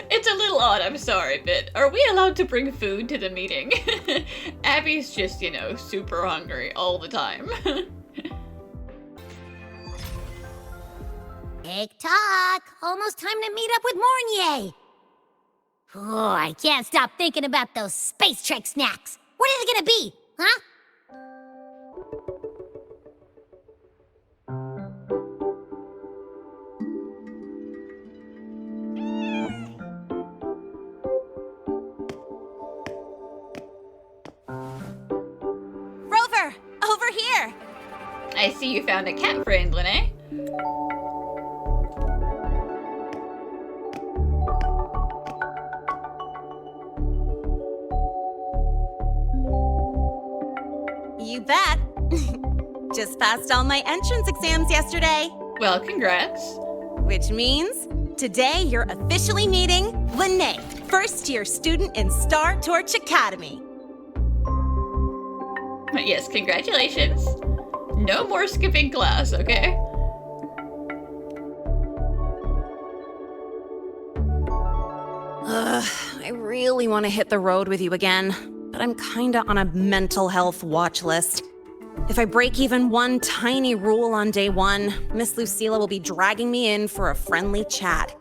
It's a little odd, I'm sorry, but are we allowed to bring food to the meeting? Abby's just, super hungry all the time. Tick-tock! Almost time to meet up with Mornier! Oh, I can't stop thinking about those space trek snacks! What are they gonna be, huh? Rover! Over here! I see you found a cat friend, Lynae. You bet. Just passed all my entrance exams yesterday. Well, congrats. Which means today you're officially meeting Lynae, first-year student in Star Torch Academy. Yes, congratulations. No more skipping class, okay? I really want to hit the road with you again, but I'm kinda on a mental health watch list. If I break even one tiny rule on day one, Miss Lucilla will be dragging me in for a friendly chat.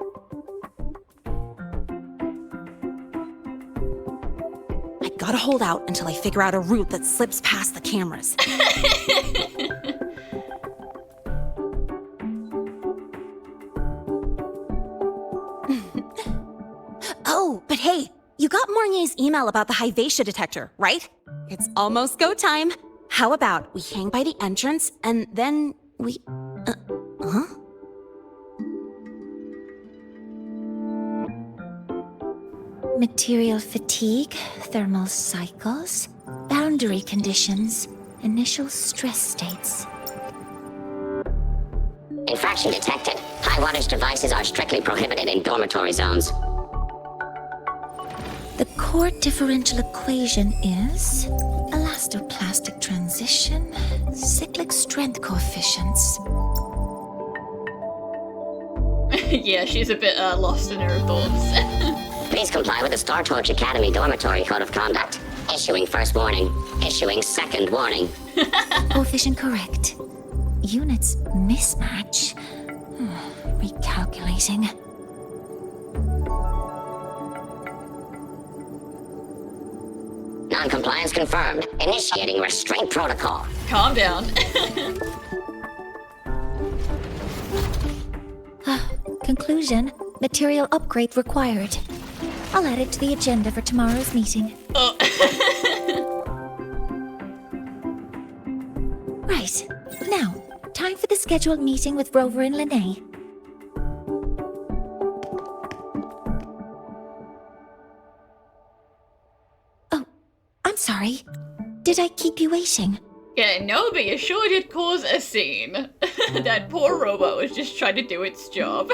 I gotta hold out until I figure out a route that slips past the cameras. Oh, but hey, you got Mornier's email about the Hyvatia detector, right? It's almost go time. How about we hang by the entrance and then we... huh? Material fatigue, thermal cycles, boundary conditions, initial stress states. Infraction detected. High wattage devices are strictly prohibited in dormitory zones. The core differential equation is elastoplastic transition, cyclic strength coefficients. Yeah, she's a bit lost in her thoughts. Please comply with the Star Torch Academy Dormitory Code of Conduct. Issuing first warning. Issuing second warning. Coefficient correct. Units mismatch. Recalculating. Non-compliance confirmed. Initiating restraint protocol. Calm down. Conclusion, material upgrade required. I'll add it to the agenda for tomorrow's meeting. Oh. Right. Now, time for the scheduled meeting with Rover and Lynae. Oh, I'm sorry. Did I keep you waiting? Yeah, no, but you sure did cause a scene. That poor robot was just trying to do its job.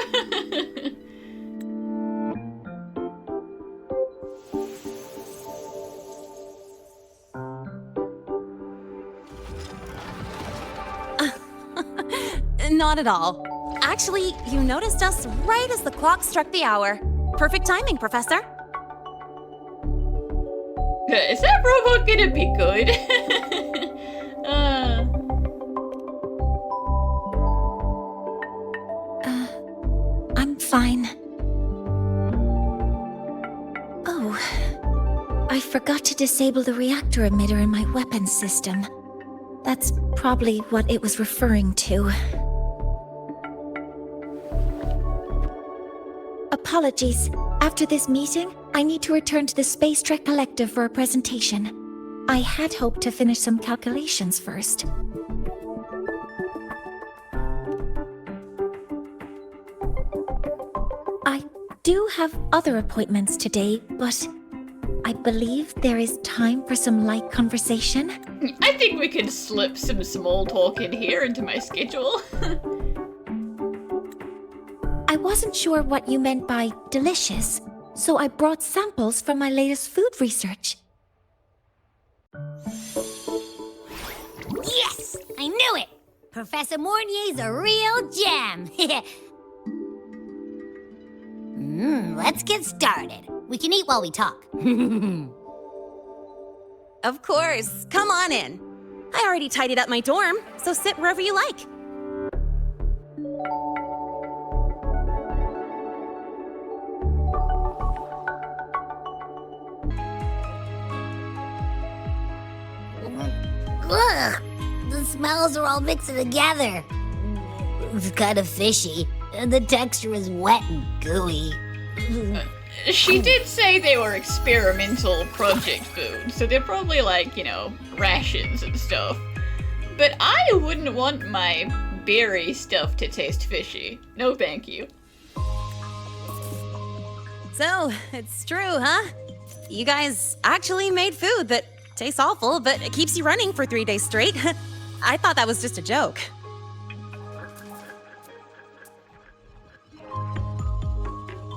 Not at all. Actually, you noticed us right as the clock struck the hour. Perfect timing, Professor. Is that robot gonna be good? I'm fine. Oh, I forgot to disable the reactor emitter in my weapons system. That's probably what it was referring to. Apologies. After this meeting, I need to return to the Space Trek Collective for a presentation. I had hoped to finish some calculations first. I do have other appointments today, but I believe there is time for some light conversation. I think we can slip some small talk in here into my schedule. I wasn't sure what you meant by delicious, so I brought samples from my latest food research. Yes! I knew it! Professor Mornier's a real gem! Let's get started. We can eat while we talk. Of course. Come on in. I already tidied up my dorm, so sit wherever you like. Ugh, the smells are all mixed together. It's kind of fishy, and the texture is wet and gooey. She did say they were experimental project food, so they're probably like, rations and stuff. But I wouldn't want my berry stuff to taste fishy. No thank you. So, it's true, huh? You guys actually made food that tastes awful, but it keeps you running for 3 days straight. I thought that was just a joke.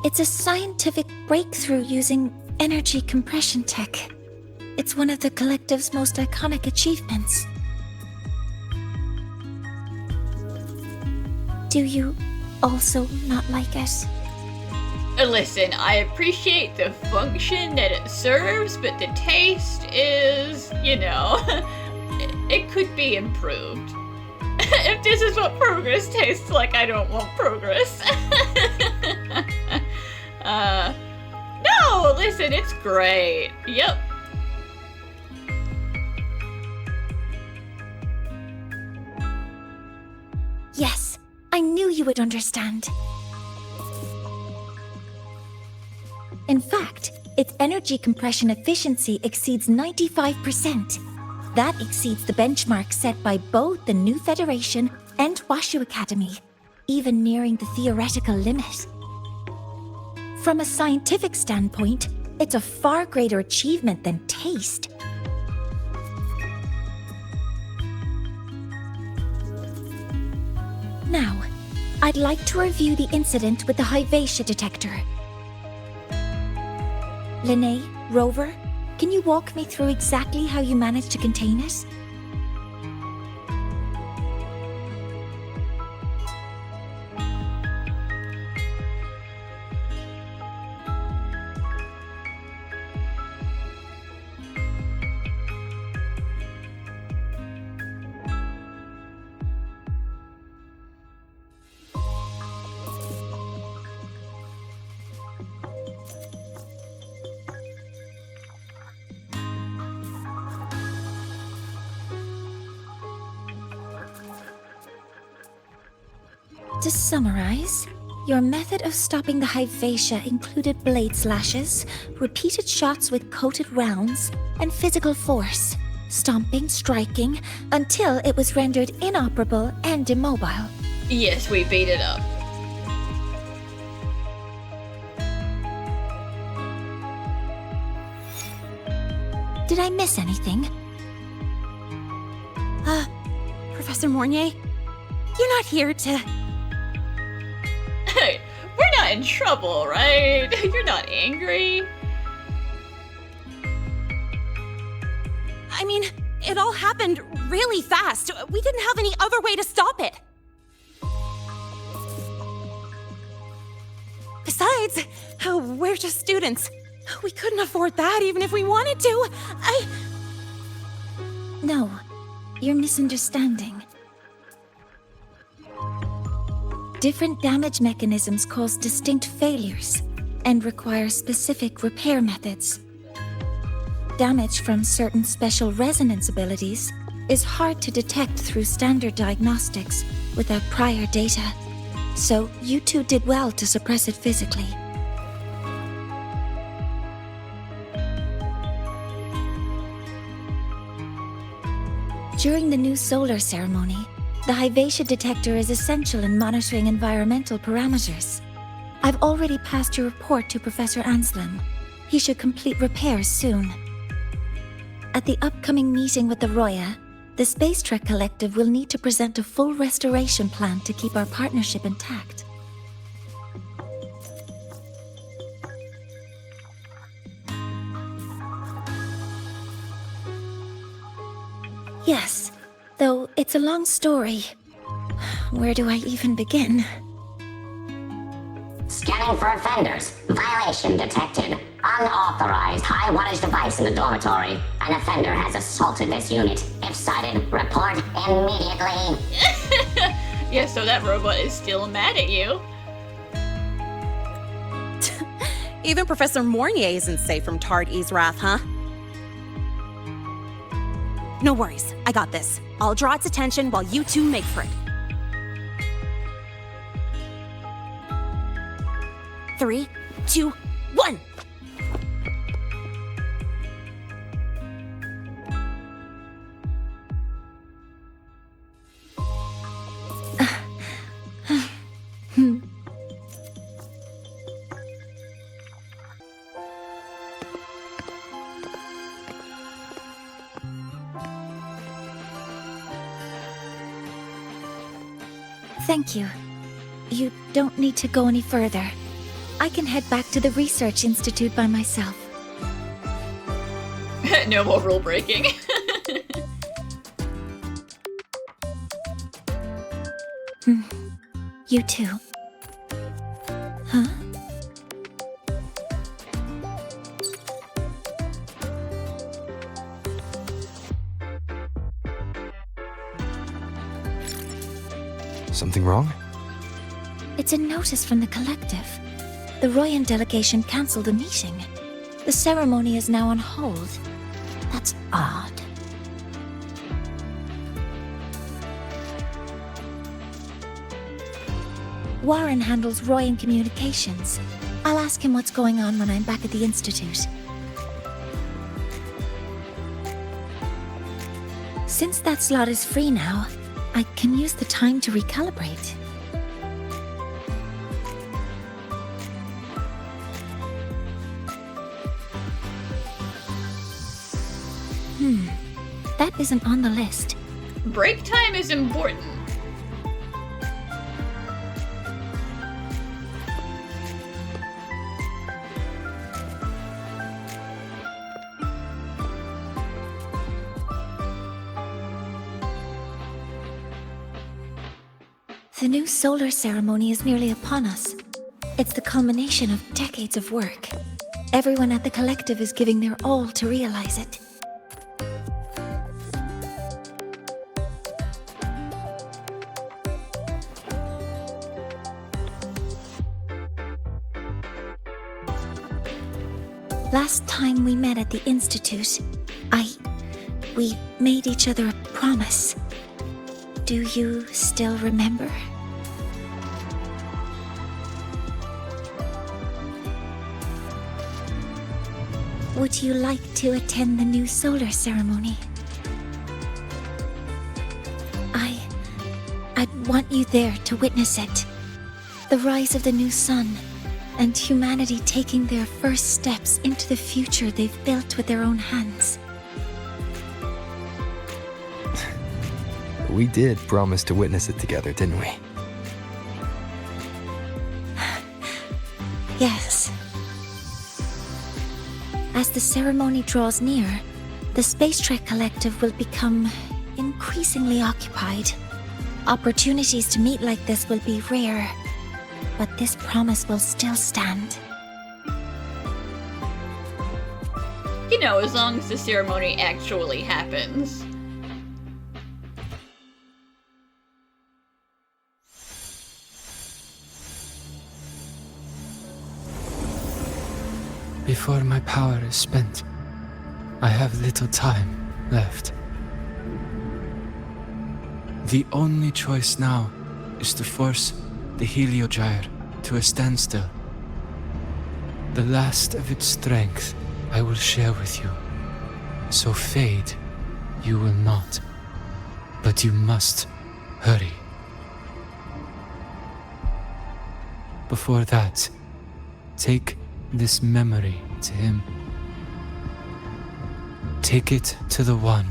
It's a scientific breakthrough using energy compression tech. It's one of the collective's most iconic achievements. Do you also not like it? Listen, I appreciate the function that it serves, but the taste is, it could be improved. If this is what progress tastes like, I don't want progress. No, listen, it's great. Yep. Yes, I knew you would understand. In fact, its energy compression efficiency exceeds 95%. That exceeds the benchmark set by both the New Federation and Washu Academy, even nearing the theoretical limit. From a scientific standpoint, it's a far greater achievement than taste. Now, I'd like to review the incident with the Hyvatia detector. Lynae, Rover, can you walk me through exactly how you managed to contain it? To summarize, your method of stopping the Hyvatia included blade slashes, repeated shots with coated rounds, and physical force, stomping, striking, until it was rendered inoperable and immobile. Yes, we beat it up. Did I miss anything? Professor Mornier, you're not here to... Hey, we're not in trouble, right? You're not angry? I mean, it all happened really fast. We didn't have any other way to stop it. Besides, we're just students. We couldn't afford that even if we wanted to. No, you're misunderstanding. Different damage mechanisms cause distinct failures and require specific repair methods. Damage from certain special resonance abilities is hard to detect through standard diagnostics without prior data, so you two did well to suppress it physically. During the new solar ceremony, the Hyvatia detector is essential in monitoring environmental parameters. I've already passed your report to Professor Anslem. He should complete repairs soon. At the upcoming meeting with the Roya, the Space Trek Collective will need to present a full restoration plan to keep our partnership intact. Yes, though it's a long story. Where do I even begin? Scanning Scanning for offenders. Violation detected. Unauthorized high wattage device in the dormitory. An offender has assaulted this unit. If sighted, report immediately. Yeah, so that robot is still mad at you. Even Professor Mornier isn't safe from Tard E's wrath, huh? No worries, I got this. I'll draw its attention while you two make for it. 3, 2, 1! Thank you. You don't need to go any further. I can head back to the Research Institute by myself. No more rule breaking. You too. Huh? Something wrong? It's a notice from the collective. The Royan delegation cancelled a meeting. The ceremony is now on hold. That's odd. Warren handles Royan communications. I'll ask him what's going on when I'm back at the Institute. Since that slot is free now, I can use the time to recalibrate. That isn't on the list. Break time is important. The new solar ceremony is nearly upon us. It's the culmination of decades of work. Everyone at the collective is giving their all to realize it. Last time we met at the Institute, we made each other a promise. Do you still remember? Would you like to attend the new solar ceremony? I'd want you there to witness it. The rise of the new sun, and humanity taking their first steps into the future they've built with their own hands. We did promise to witness it together, didn't we? Yes. As the ceremony draws near, the Space Trek Collective will become increasingly occupied. Opportunities to meet like this will be rare, but this promise will still stand. You know, as long as the ceremony actually happens. Before my power is spent, I have little time left. The only choice now is to force the Heliogyre to a standstill. The last of its strength I will share with you. So fade, you will not. But you must hurry. Before that, take this memory to him. Take it to the one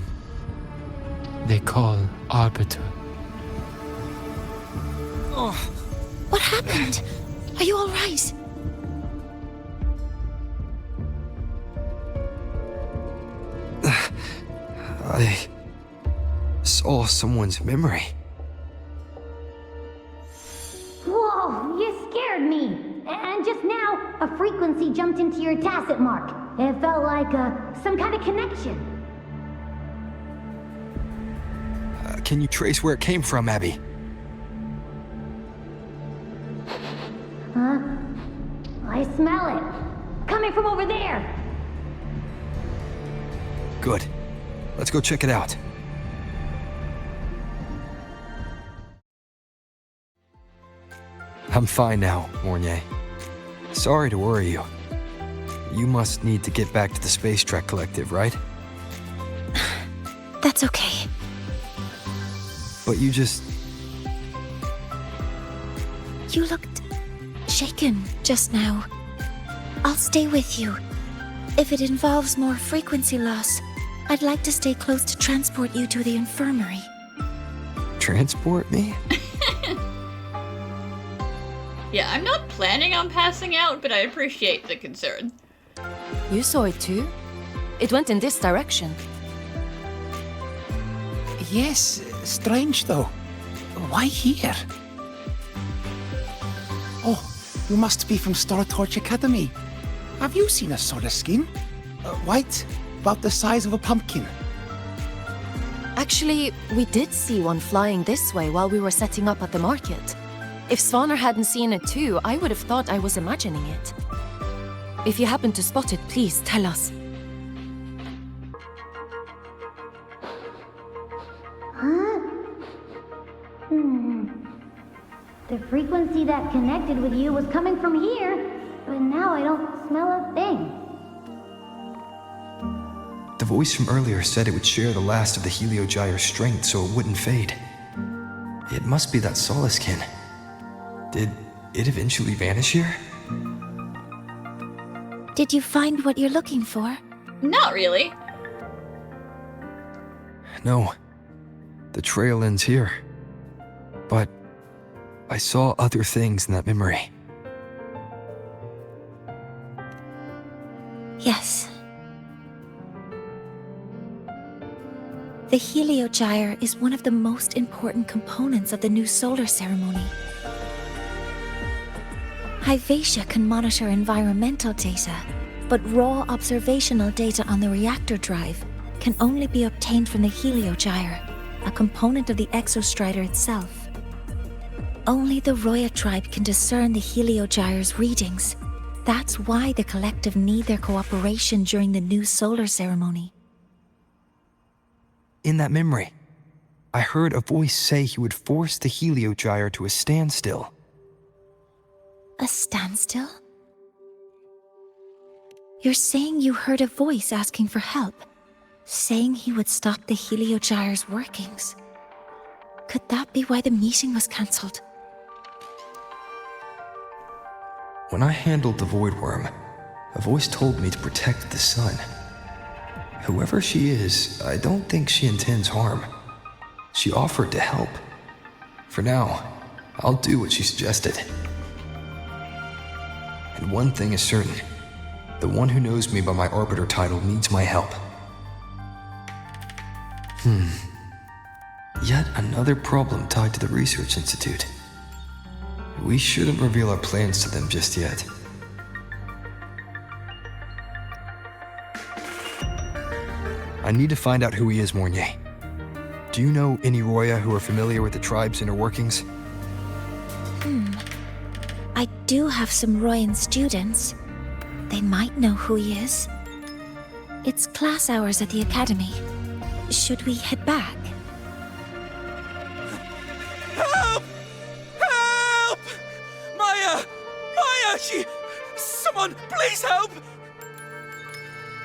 they call Arbiter. Oh, what happened? Are you all right? I saw someone's memory. Whoa, you scared me. And just a frequency jumped into your tacit mark. It felt like some kind of connection. Can you trace where it came from, Abby? Huh? I smell it. Coming from over there. Good. Let's go check it out. I'm fine now, Mornier. Sorry to worry you. You must need to get back to the Space Trek Collective, right? That's okay. But you just... You looked shaken just now. I'll stay with you. If it involves more frequency loss, I'd like to stay close to transport you to the infirmary. Transport me? Yeah, I'm not planning on passing out, but I appreciate the concern. You saw it too? It went in this direction. Yes, strange though. Why here? Oh, you must be from Star Torch Academy. Have you seen a solar skin? White, about the size of a pumpkin. Actually, we did see one flying this way while we were setting up at the market. If Svanner hadn't seen it too, I would have thought I was imagining it. If you happen to spot it, please tell us. Huh? The frequency that connected with you was coming from here, but now I don't smell a thing. The voice from earlier said it would share the last of the Heliogyre's strength so it wouldn't fade. It must be that Solaskin. Did it eventually vanish here? Did you find what you're looking for? Not really. No. The trail ends here. But I saw other things in that memory. Yes. The Heliogyre is one of the most important components of the new solar ceremony. Hyvatia can monitor environmental data, but raw observational data on the reactor drive can only be obtained from the Heliogyre, a component of the Exostrider itself. Only the Roya tribe can discern the Heliogyre's readings. That's why the collective need their cooperation during the new solar ceremony. In that memory, I heard a voice say he would force the Heliogyre to a standstill. A standstill? You're saying you heard a voice asking for help, saying he would stop the Heliogyre's workings. Could that be why the meeting was cancelled? When I handled the Void Worm, a voice told me to protect the sun. Whoever she is, I don't think she intends harm. She offered to help. For now, I'll do what she suggested. And one thing is certain. The one who knows me by my Arbiter title needs my help. Yet another problem tied to the Research Institute. We shouldn't reveal our plans to them just yet. I need to find out who he is, Mornier. Do you know any Roya who are familiar with the tribe's inner workings? I do have some Royan students. They might know who he is. It's class hours at the academy. Should we head back? Help! Help! Maya! Maya! Someone, please help!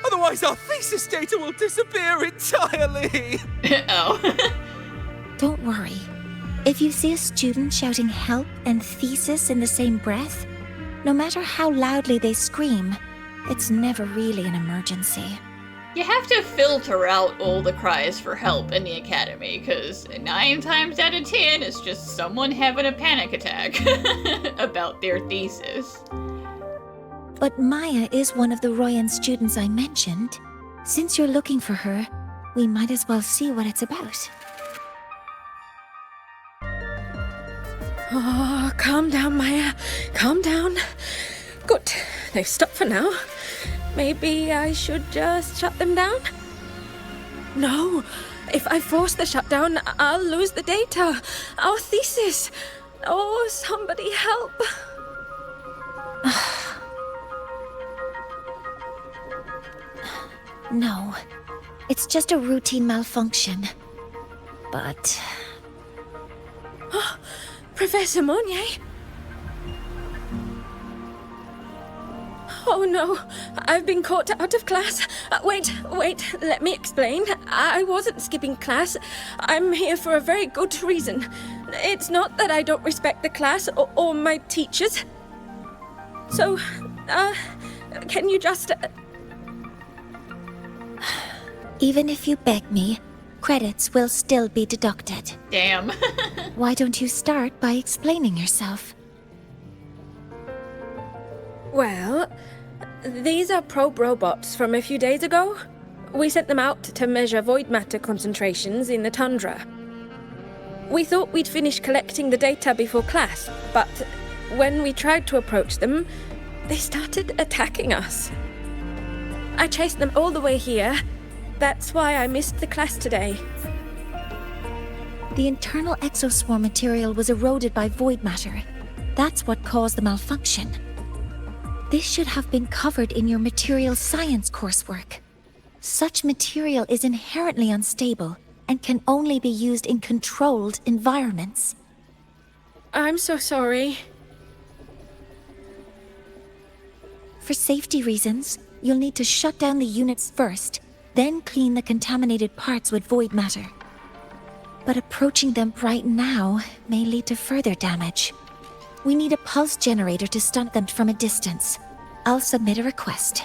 Otherwise our thesis data will disappear entirely! Oh. Don't worry. If you see a student shouting help and thesis in the same breath, no matter how loudly they scream, it's never really an emergency. You have to filter out all the cries for help in the academy, because 9 times out of 10 it's just someone having a panic attack about their thesis. But Maya is one of the Royan students I mentioned. Since you're looking for her, we might as well see what it's about. Oh, calm down, Maya. Calm down. Good. they've stopped for now. Maybe I should just shut them down? No, if I force the shutdown, I'll lose the data. Our thesis. Oh, somebody help. No, it's just a routine malfunction. But... Professor Monnier? Oh no, I've been caught out of class. Wait, let me explain. I wasn't skipping class. I'm here for a very good reason. It's not that I don't respect the class or my teachers. So, can you just... Even if you beg me, credits will still be deducted. Damn. Why don't you start by explaining yourself? Well, these are probe robots from a few days ago. We sent them out to measure void matter concentrations in the tundra. We thought we'd finish collecting the data before class, but when we tried to approach them, they started attacking us. I chased them all the way here. That's why I missed the class today. The internal exoswarm material was eroded by void matter. That's what caused the malfunction. This should have been covered in your material science coursework. Such material is inherently unstable and can only be used in controlled environments. I'm so sorry. For safety reasons, you'll need to shut down the units first, then clean the contaminated parts with void matter. But approaching them right now may lead to further damage. We need a pulse generator to stun them from a distance. I'll submit a request.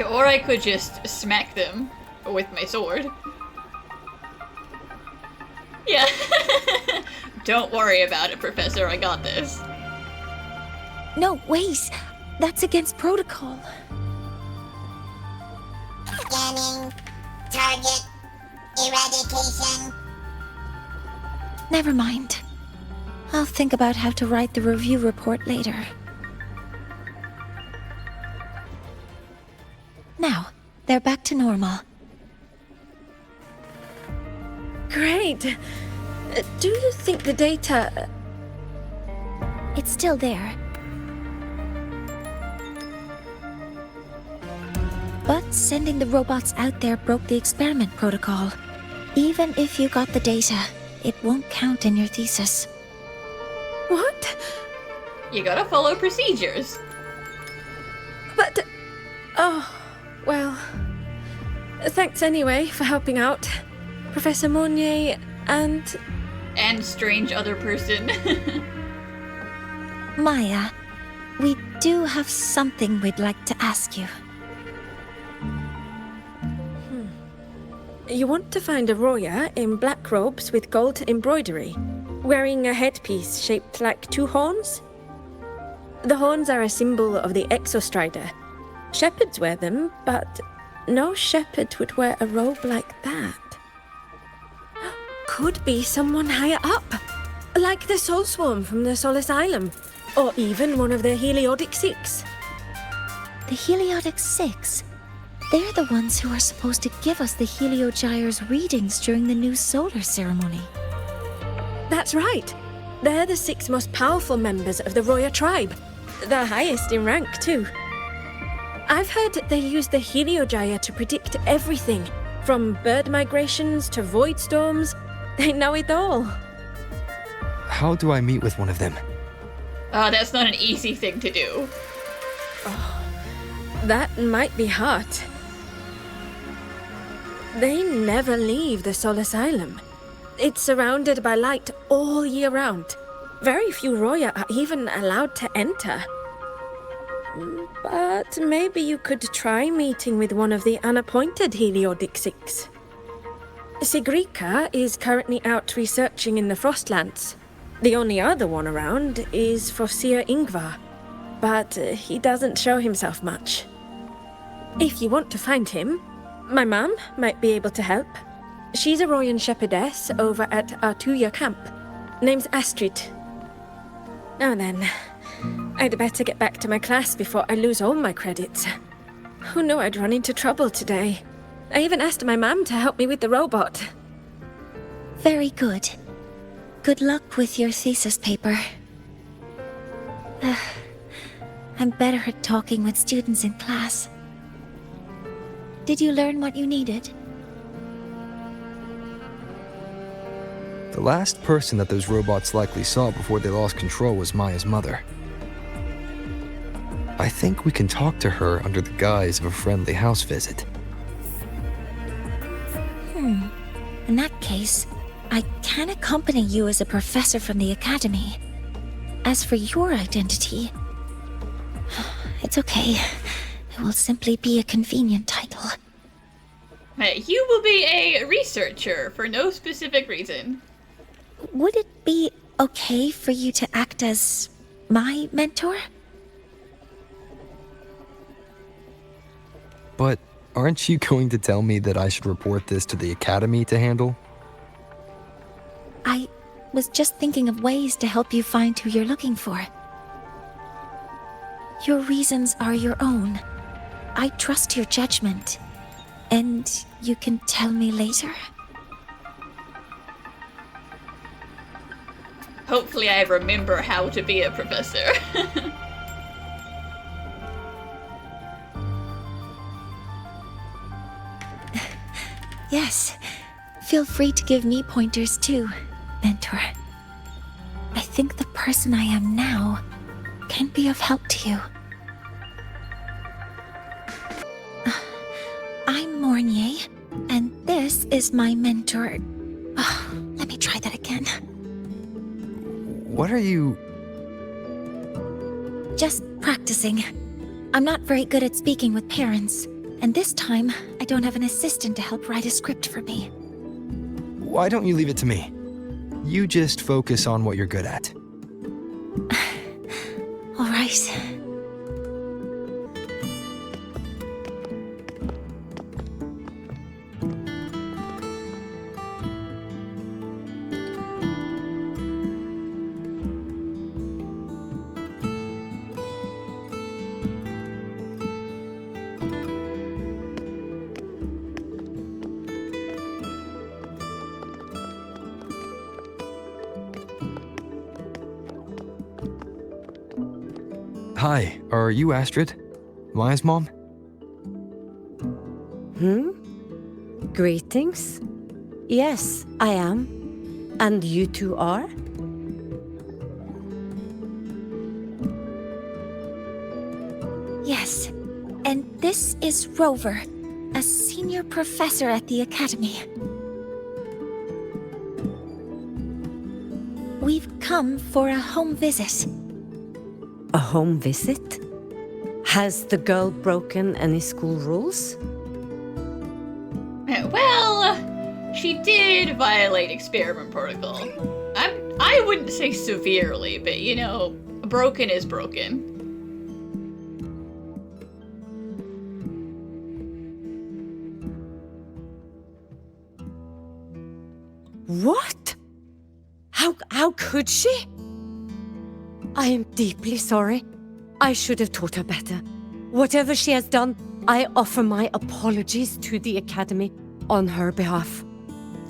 Or I could just smack them with my sword. Yeah. Don't worry about it, Professor. I got this. No, wait. That's against protocol. Scanning. Target. Eradication. Never mind. I'll think about how to write the review report later. Now, they're back to normal. Great. Do you think the data... It's still there. But sending the robots out there broke the experiment protocol. Even if you got the data, it won't count in your thesis. What? You gotta follow procedures. But... Oh, well... Thanks anyway for helping out. Professor Monnier and... And strange other person. Maya, we do have something we'd like to ask you. You want to find a Roya in black robes with gold embroidery, wearing a headpiece shaped like two horns? The horns are a symbol of the Exostrider. Shepherds wear them, but no shepherd would wear a robe like that. Could be someone higher up, like the Soul Swarm from the Soul Asylum, or even one of the Heliodic Six. The Heliodic Six? They're the ones who are supposed to give us the Heliogyre's readings during the new solar ceremony. That's right. They're the 6 most powerful members of the Roya tribe. The highest in rank, too. I've heard they use the Heliogyre to predict everything, from bird migrations to void storms. They know it all. How do I meet with one of them? That's not an easy thing to do. Oh, that might be hard. They never leave the Soul Asylum. It's surrounded by light all year round. Very few Roya are even allowed to enter. But maybe you could try meeting with one of the unappointed Heliodic Six. Sigrika is currently out researching in the Frostlands. The only other one around is Fossier Ingvar, but he doesn't show himself much. If you want to find him, my mum might be able to help. She's a Royan shepherdess over at Artuya camp. Name's Astrid. Now then, I'd better get back to my class before I lose all my credits. Who knew I'd run into trouble today? I even asked my mum to help me with the robot. Very good. Good luck with your thesis paper. I'm better at talking with students in class. Did you learn what you needed? The last person that those robots likely saw before they lost control was Maya's mother. I think we can talk to her under the guise of a friendly house visit. In that case, I can accompany you as a professor from the academy. As for your identity, it's okay. It will simply be a convenient title. You will be a researcher for no specific reason. Would it be okay for you to act as my mentor? But aren't you going to tell me that I should report this to the academy to handle? I was just thinking of ways to help you find who you're looking for. Your reasons are your own. I trust your judgment. And you can tell me later? Hopefully I remember how to be a professor. Yes. Feel free to give me pointers too, mentor. I think the person I am now can be of help to you. I'm Mornier, and this is my mentor. Let me try that again. What are you... Just practicing. I'm not very good at speaking with parents, and this time I don't have an assistant to help write a script for me. Why don't you leave it to me? You just focus on what you're good at. All right. Hi, are you Astrid? Maya's mom? Greetings. Yes, I am. And you two are? Yes, and this is Rover, a senior professor at the academy. We've come for a home visit. A home visit? Has the girl broken any school rules? Well, she did violate experiment protocol. I wouldn't say severely, but you know, broken is broken. What? How could she? I am deeply sorry. I should have taught her better. Whatever she has done, I offer my apologies to the Academy on her behalf.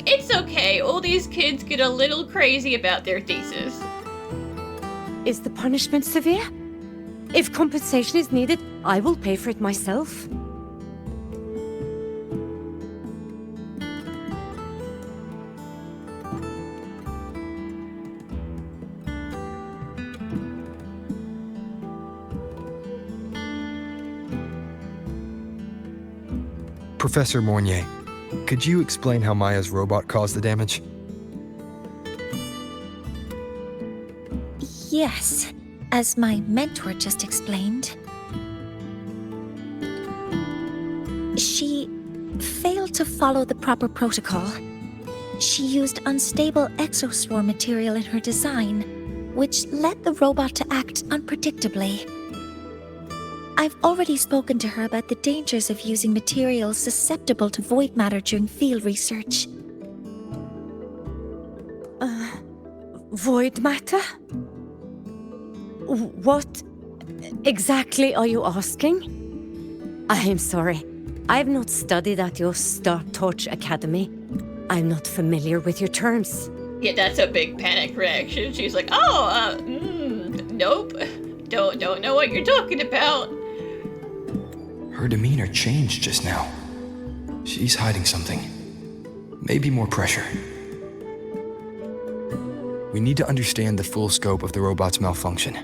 It's okay, all these kids get a little crazy about their thesis. Is the punishment severe? If compensation is needed, I will pay for it myself. Professor Mornier, could you explain how Maya's robot caused the damage? Yes, as my mentor just explained. She failed to follow the proper protocol. She used unstable exoswarm material in her design, which led the robot to act unpredictably. I've already spoken to her about the dangers of using materials susceptible to void matter during field research. Void matter? What exactly are you asking? I am sorry. I have not studied at your Star Torch Academy. I'm not familiar with your terms. Yeah, that's a big panic reaction. She's like, oh, nope. Don't know what you're talking about. Her demeanor changed just now. She's hiding something. Maybe more pressure. We need to understand the full scope of the robot's malfunction.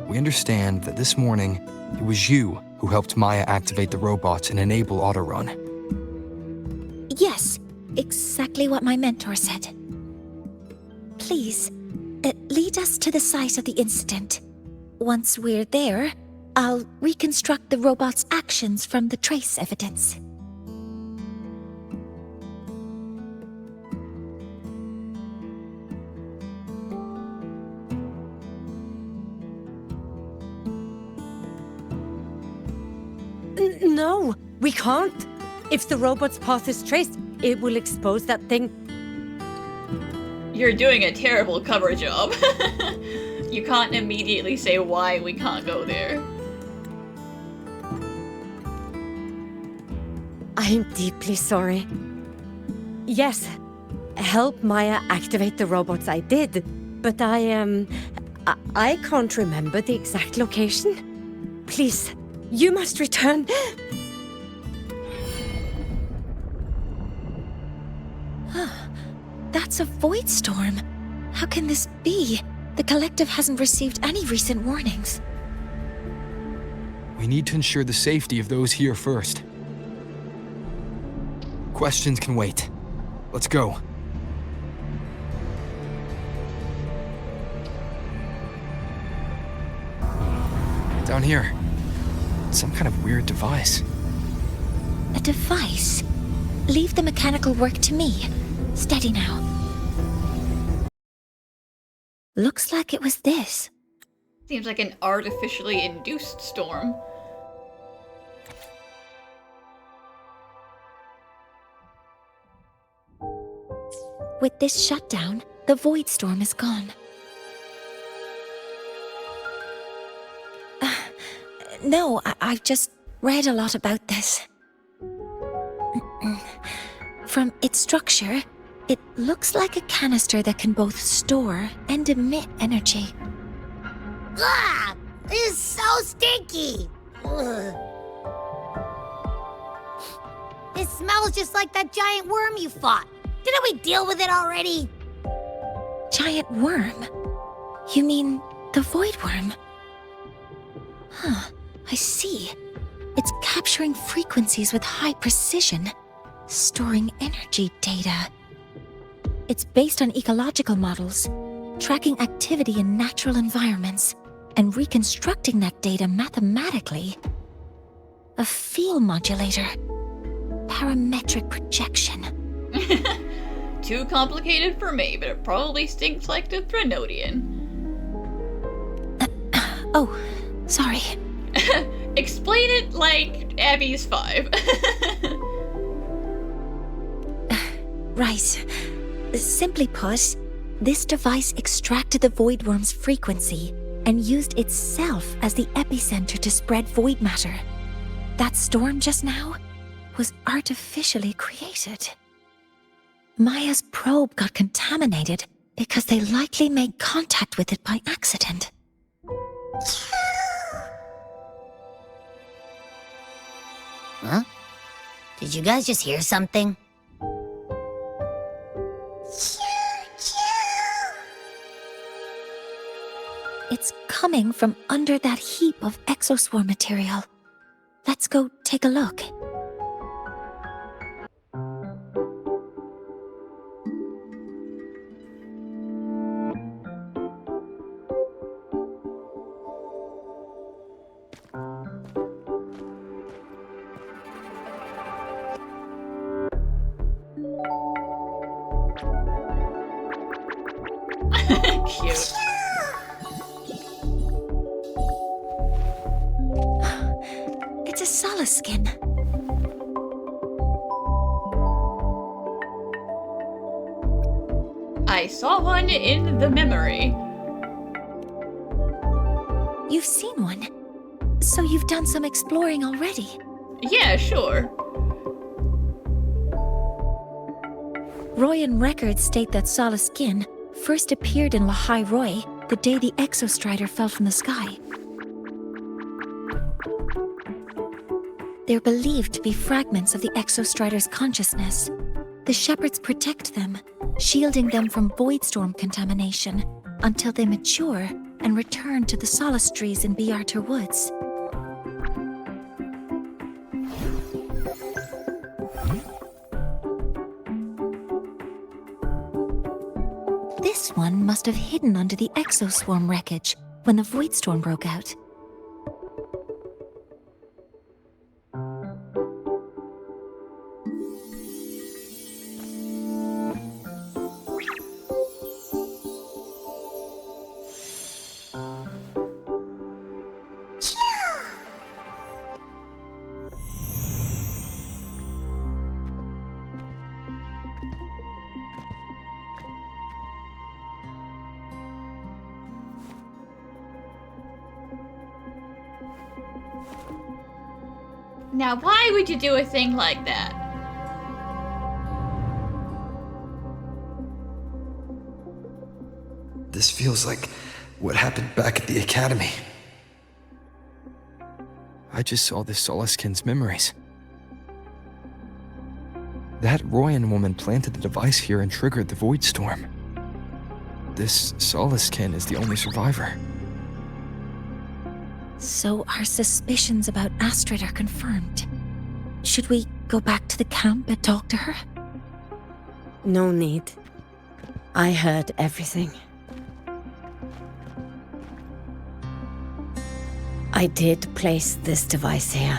We understand that this morning, it was you who helped Maya activate the robots and enable autorun. Yes, exactly what my mentor said. Please, lead us to the site of the incident. Once we're there, I'll reconstruct the robot's actions from the trace evidence. No, we can't. If the robot's path is traced, it will expose that thing. You're doing a terrible cover job. You can't immediately say why we can't go there. I am deeply sorry. Yes, help Maya activate the robots I did, but I can't remember the exact location. Please, you must return. That's a void storm. How can this be? The collective hasn't received any recent warnings. We need to ensure the safety of those here first. Questions can wait. Let's go. Down here. Some kind of weird device. A device? Leave the mechanical work to me. Steady now. Looks like it was this. Seems like an artificially induced storm. With this shutdown, the void storm is gone. No, I've just read a lot about this. From its structure, it looks like a canister that can both store and emit energy. Ugh! This is so stinky! Ugh. It smells just like that giant worm you fought. Didn't we deal with it already? Giant worm? You mean the void worm? Huh, I see. It's capturing frequencies with high precision, storing energy data. It's based on ecological models, tracking activity in natural environments, and reconstructing that data mathematically. A field modulator. Parametric projection. Too complicated for me, but it probably stinks like the Threnodian. Oh, sorry. Explain it like Abby's 5. Right. Simply put, this device extracted the void worm's frequency and used itself as the epicenter to spread void matter. That storm just now was artificially created. Maya's probe got contaminated because they likely made contact with it by accident. Huh? Did you guys just hear something? It's coming from under that heap of exoswarm material. Let's go take a look. Cute. It's a Solace skin. I saw one in the memory. You've seen one. So you've done some exploring already. Yeah, sure. Royan records state that Sala skin first appeared in Lahai-Roi the day the Exostrider fell from the sky. They're believed to be fragments of the Exostrider's consciousness. The shepherds protect them, shielding them from voidstorm contamination until they mature and return to the solace trees in Biarter Woods. This one must have hidden under the exoswarm wreckage when the voidstorm broke out. Now, why would you do a thing like that? This feels like what happened back at the academy. I just saw this Solaskin's memories. That Royan woman planted the device here and triggered the void storm. This Solaskin is the only survivor. So our suspicions about Astrid are confirmed. Should we go back to the camp and talk to her? No need. I heard everything. I did place this device here.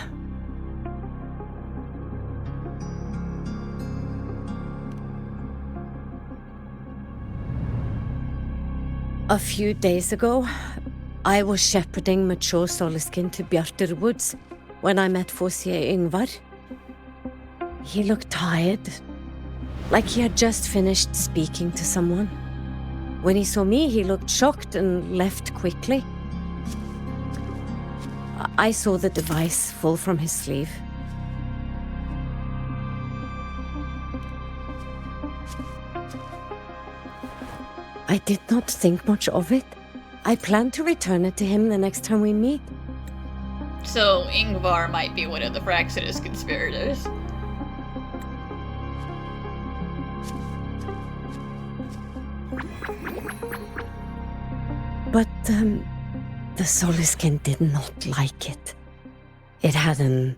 A few days ago, I was shepherding mature Solaskin to Biarter Woods when I met Forsier Yngvar. He looked tired, like he had just finished speaking to someone. When he saw me, he looked shocked and left quickly. I saw the device fall from his sleeve. I did not think much of it. I plan to return it to him the next time we meet. So Yngvar might be one of the Fraxidus conspirators. But, the Solaskin did not like it. It had an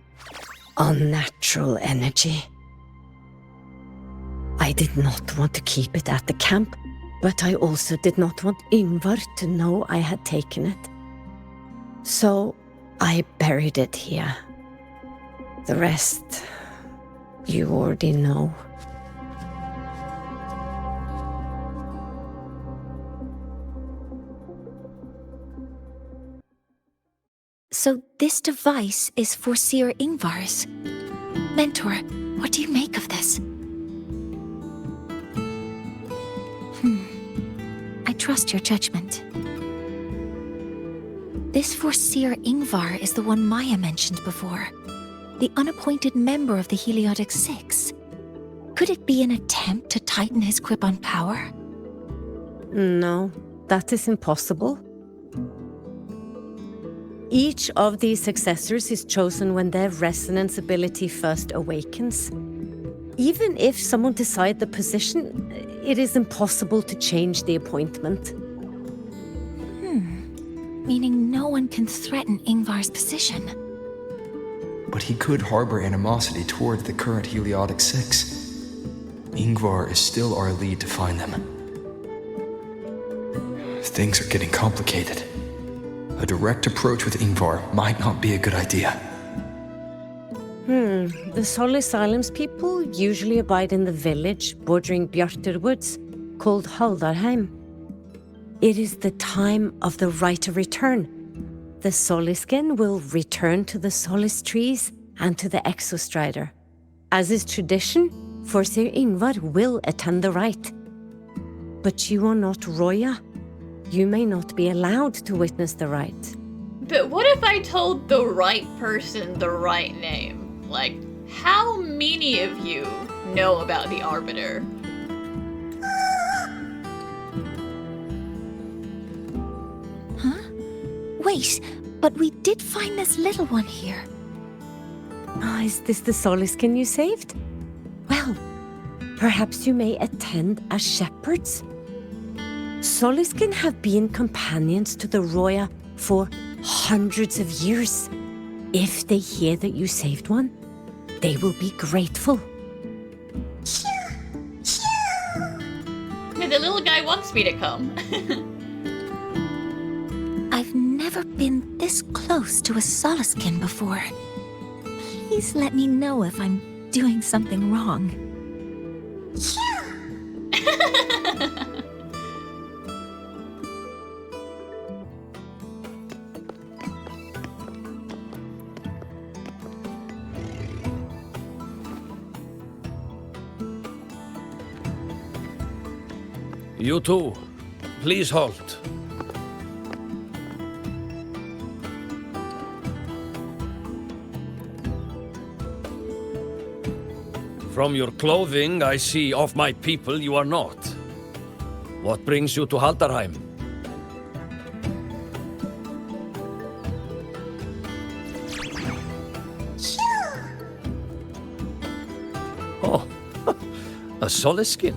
unnatural energy. I did not want to keep it at the camp, but I also did not want Yngvar to know I had taken it. So I buried it here. The rest, you already know. So this device is for Seer Yngvar's. Mentor, what do you make of this? I trust your judgment. This Forseer Yngvar is the one Maya mentioned before. The unappointed member of the Heliotic Six. Could it be an attempt to tighten his grip on power? No, that is impossible. Each of these successors is chosen when their resonance ability first awakens. Even if someone decides the position, it is impossible to change the appointment. Meaning no one can threaten Yngvar's position. But he could harbor animosity toward the current Heliotic Six. Yngvar is still our lead to find them. Things are getting complicated. A direct approach with Yngvar might not be a good idea. The Solis Islands people usually abide in the village bordering Biarter Woods, called Haldarheim. It is the time of the right of return. The Soliskin will return to the Solis trees and to the Exostrider. As is tradition, Forseer Yngvar will attend the rite. But you are not Roya. You may not be allowed to witness the rite. But what if I told the right person the right name? Like, how many of you know about the Arbiter? Huh? Wait, but we did find this little one here. Ah, is this the Soliskin you saved? Well, perhaps you may attend as shepherds. Soliskin have been companions to the Roya for hundreds of years. If they hear that you saved one, they will be grateful. Yeah, the little guy wants me to come. I've never been this close to a Soliskin before. Please let me know if I'm doing something wrong. You two, please halt. From your clothing, I see of my people you are not. What brings you to Haldarheim? Oh, a Soliskin.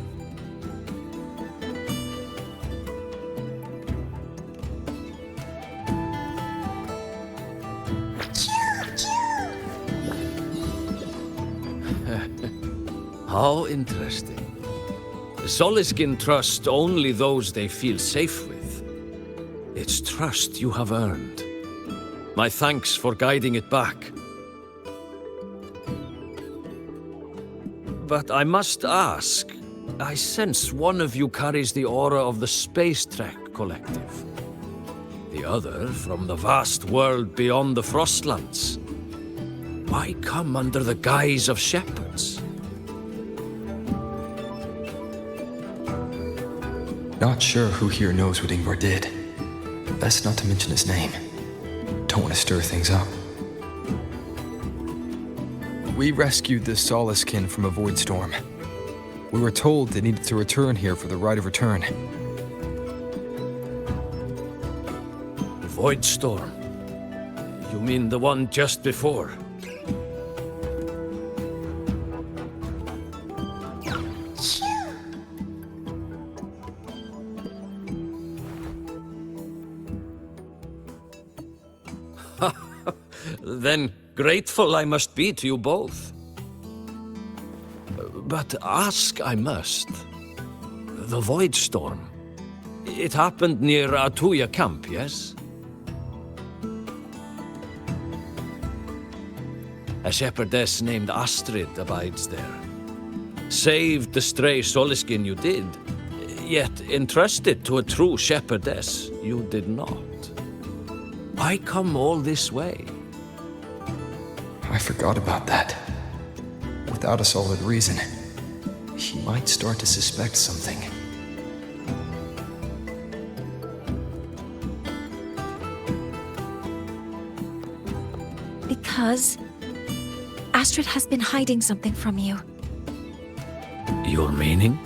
How interesting. Soliskin trust only those they feel safe with. It's trust you have earned. My thanks for guiding it back. But I must ask, I sense one of you carries the aura of the Space Trek Collective. The other from the vast world beyond the Frostlands. Why come under the guise of shepherds? Not sure who here knows what Ingvar did. Best not to mention his name. Don't want to stir things up. We rescued the Soliskin from a void storm. We were told they needed to return here for the rite of return. Void storm? You mean the one just before? Then grateful I must be to you both. But ask I must. The Void Storm. It happened near Atuya camp, yes? A shepherdess named Astrid abides there. Saved the stray Soliskin you did, yet entrusted to a true shepherdess you did not. Why come all this way? I forgot about that. Without a solid reason, he might start to suspect something. Because Astrid has been hiding something from you. Your meaning?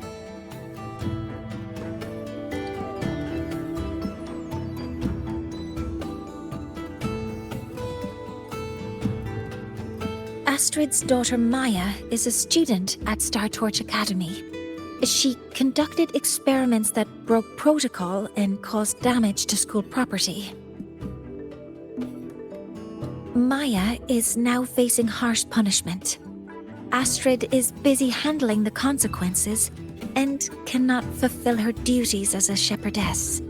Astrid's daughter Maya is a student at Star Torch Academy. She conducted experiments that broke protocol and caused damage to school property. Maya is now facing harsh punishment. Astrid is busy handling the consequences and cannot fulfill her duties as a shepherdess.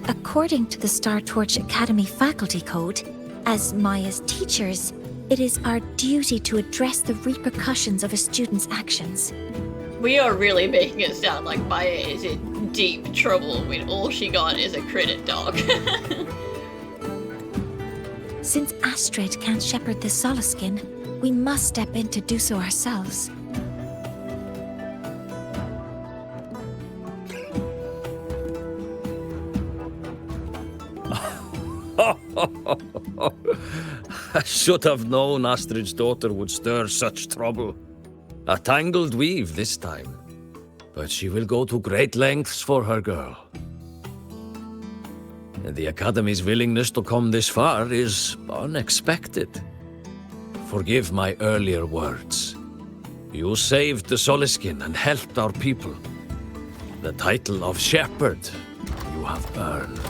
According to the Star Torch Academy faculty code, as Maya's teachers, it is our duty to address the repercussions of a student's actions. We are really making it sound like Maya is in deep trouble when all she got is a credit dog. Since Astrid can't shepherd the Soliskin, we must step in to do so ourselves. I should have known Astrid's daughter would stir such trouble. A tangled weave this time. But she will go to great lengths for her girl. And the Academy's willingness to come this far is unexpected. Forgive my earlier words. You saved the Soliskin and helped our people. The title of Shepherd you have earned.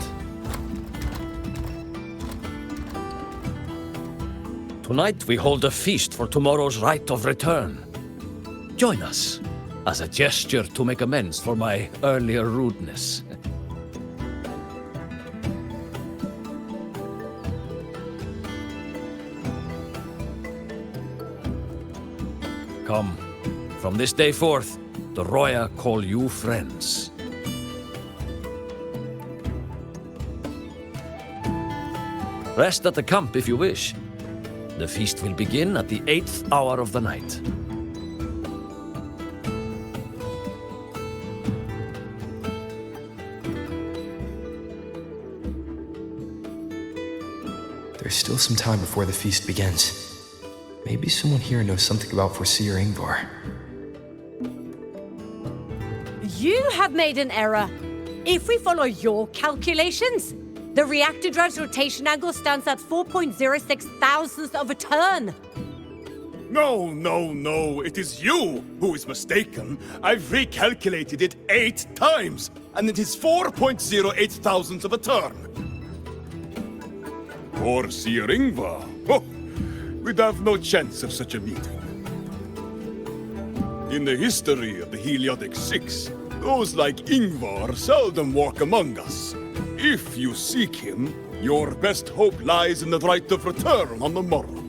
Tonight we hold a feast for tomorrow's rite of return. Join us, as a gesture to make amends for my earlier rudeness. Come, from this day forth, the Roya call you friends. Rest at the camp if you wish. The feast will begin at the 8th hour of the night. There's still some time before the feast begins. Maybe someone here knows something about Foreseer Ingvar. You have made an error. If we follow your calculations, the reactor drive's rotation angle stands at 4.06 thousandths of a turn. No, it is you who is mistaken. I've recalculated it 8 times, and it is 4.08 thousandths of a turn. Foreseer Ingvar? Oh, we'd have no chance of such a meeting. In the history of the Heliodic Six, those like Ingvar seldom walk among us. If you seek him, your best hope lies in the rite of return on the morrow.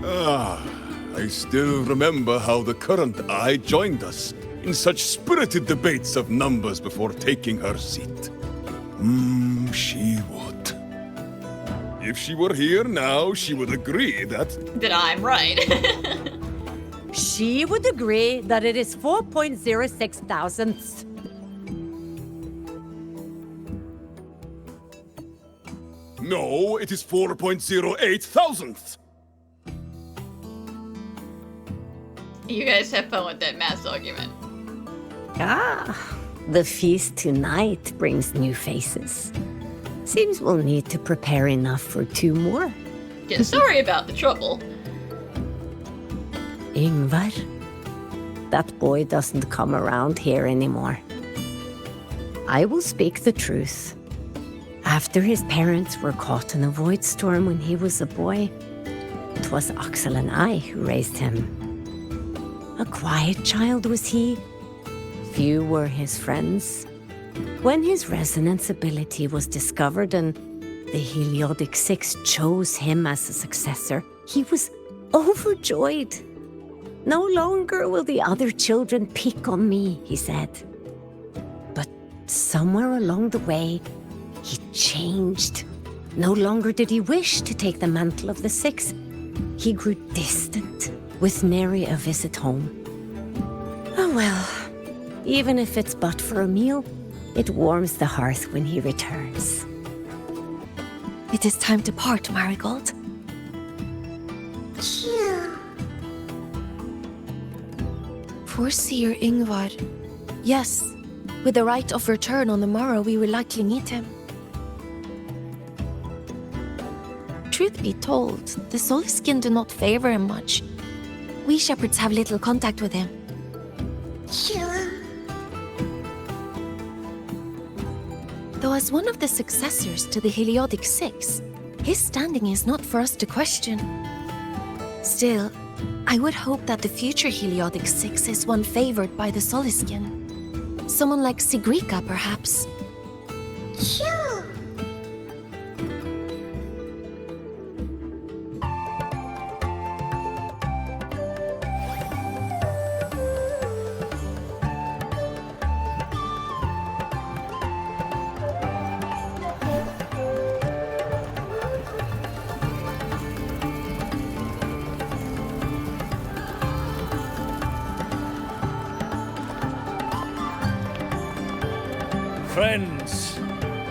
I still remember how the current eye joined us in such spirited debates of numbers before taking her seat. She would. If she were here now, she would agree that I'm right. She would agree that it is 4.06 thousandths. No, it is 4.08 thousandths. You guys have fun with that math argument. The feast tonight brings new faces. Seems we'll need to prepare enough for 2 more. Yeah, sorry about the trouble. Ingvar? That boy doesn't come around here anymore. I will speak the truth. After his parents were caught in a void storm when he was a boy, it was Axel and I who raised him. A quiet child was he. Few were his friends. When his resonance ability was discovered and the Heliodic Six chose him as a successor, he was overjoyed. No longer will the other children pick on me, he said. But somewhere along the way, he changed. No longer did he wish to take the mantle of the Six. He grew distant, with nary a visit home. Oh well, even if it's but for a meal, it warms the hearth when he returns. It is time to part, Marigold. Foreseer Ingvar. Yes, with the rite of return on the morrow, we will likely meet him. Truth be told, the Soliskin do not favor him much. We shepherds have little contact with him. Though as one of the successors to the Heliodic Six, his standing is not for us to question. Still, I would hope that the future Heliodic Six is one favored by the Soliskin. Someone like Sigrika, perhaps. Friends,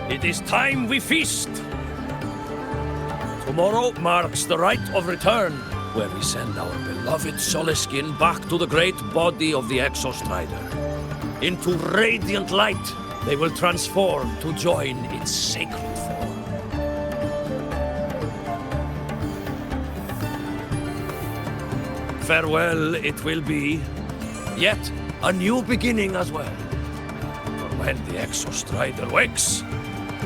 it is time we feast. Tomorrow marks the rite of return, where we send our beloved Soliskin back to the great body of the Exostrider. Into radiant light, they will transform to join its sacred form. Farewell it will be, yet a new beginning as well. For when the Exostrider wakes,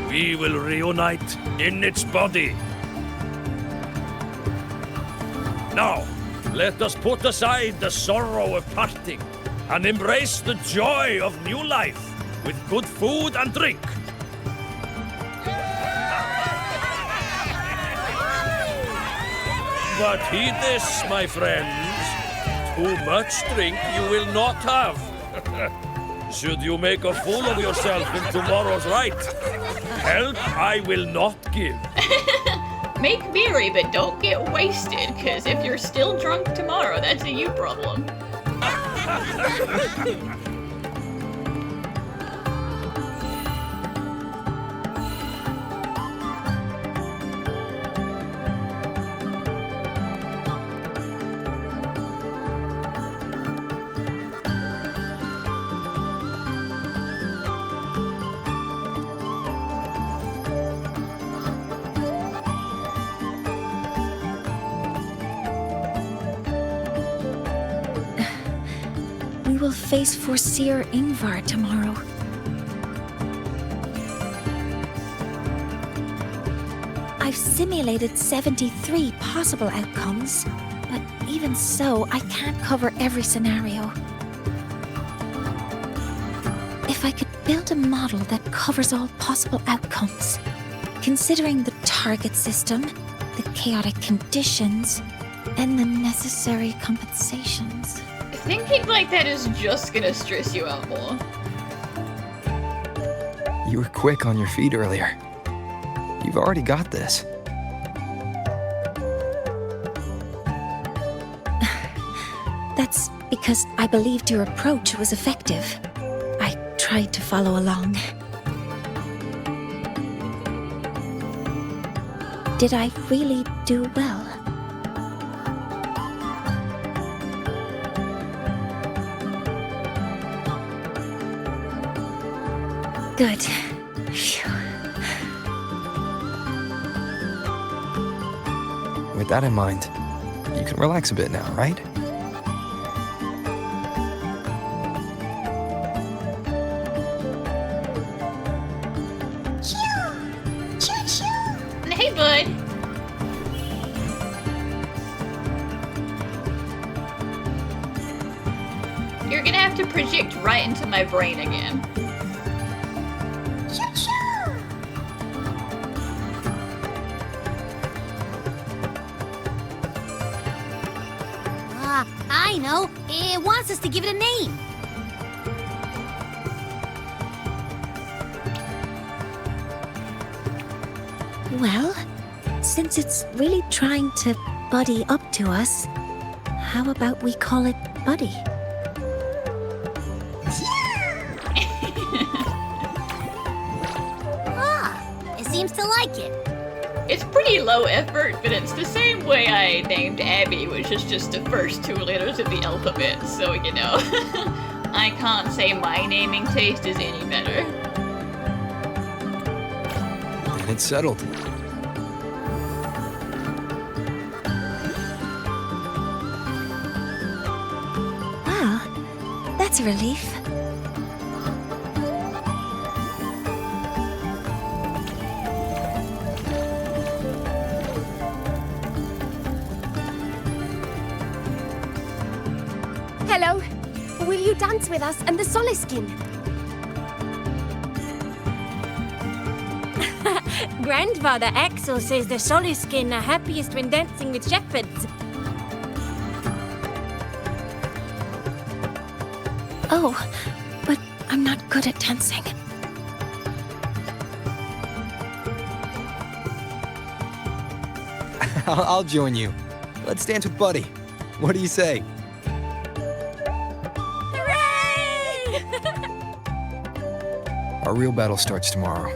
we will reunite in its body. Now, let us put aside the sorrow of parting and embrace the joy of new life with good food and drink. But heed this, my friends. Too much drink you will not have. Should you make a fool of yourself in tomorrow's rite, help I will not give. Make merry, but don't get wasted, because if you're still drunk tomorrow, that's a you problem. We will face Forseer Ingvar tomorrow. I've simulated 73 possible outcomes, but even so, I can't cover every scenario. If I could build a model that covers all possible outcomes, considering the target system, the chaotic conditions, and the necessary compensations. Thinking like that is just gonna stress you out more. You were quick on your feet earlier. You've already got this. That's because I believed your approach was effective. I tried to follow along. Did I really do well? Good. Phew. With that in mind, you can relax a bit now, right? Hey, bud. You're gonna have to project right into my brain again. I know. It wants us to give it a name. Well, since it's really trying to buddy up to us, how about we call it Buddy? It seems to like it. It's pretty low effort, but it's the same way I named Abby, which is just the first 2 letters of the alphabet, so you know. I can't say my naming taste is any better. And it's settled. Well, that's a relief. Hello. Will you dance with us and the Soliskin? Grandfather Axel says the Soliskin are happiest when dancing with shepherds. Oh, but I'm not good at dancing. I'll join you. Let's dance with Buddy. What do you say? Our real battle starts tomorrow.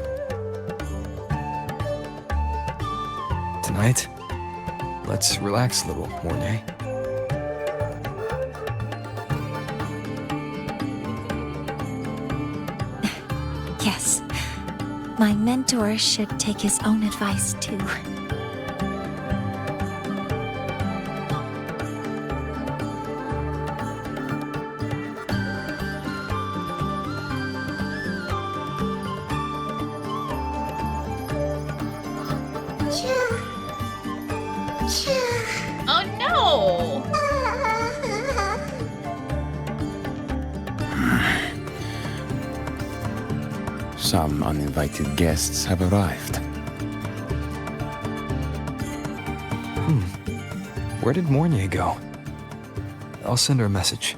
tonight. Let's relax a little, Mornay. Yes. My mentor should take his own advice too. Oh no! Some uninvited guests have arrived. Where did Mornay go? I'll send her a message.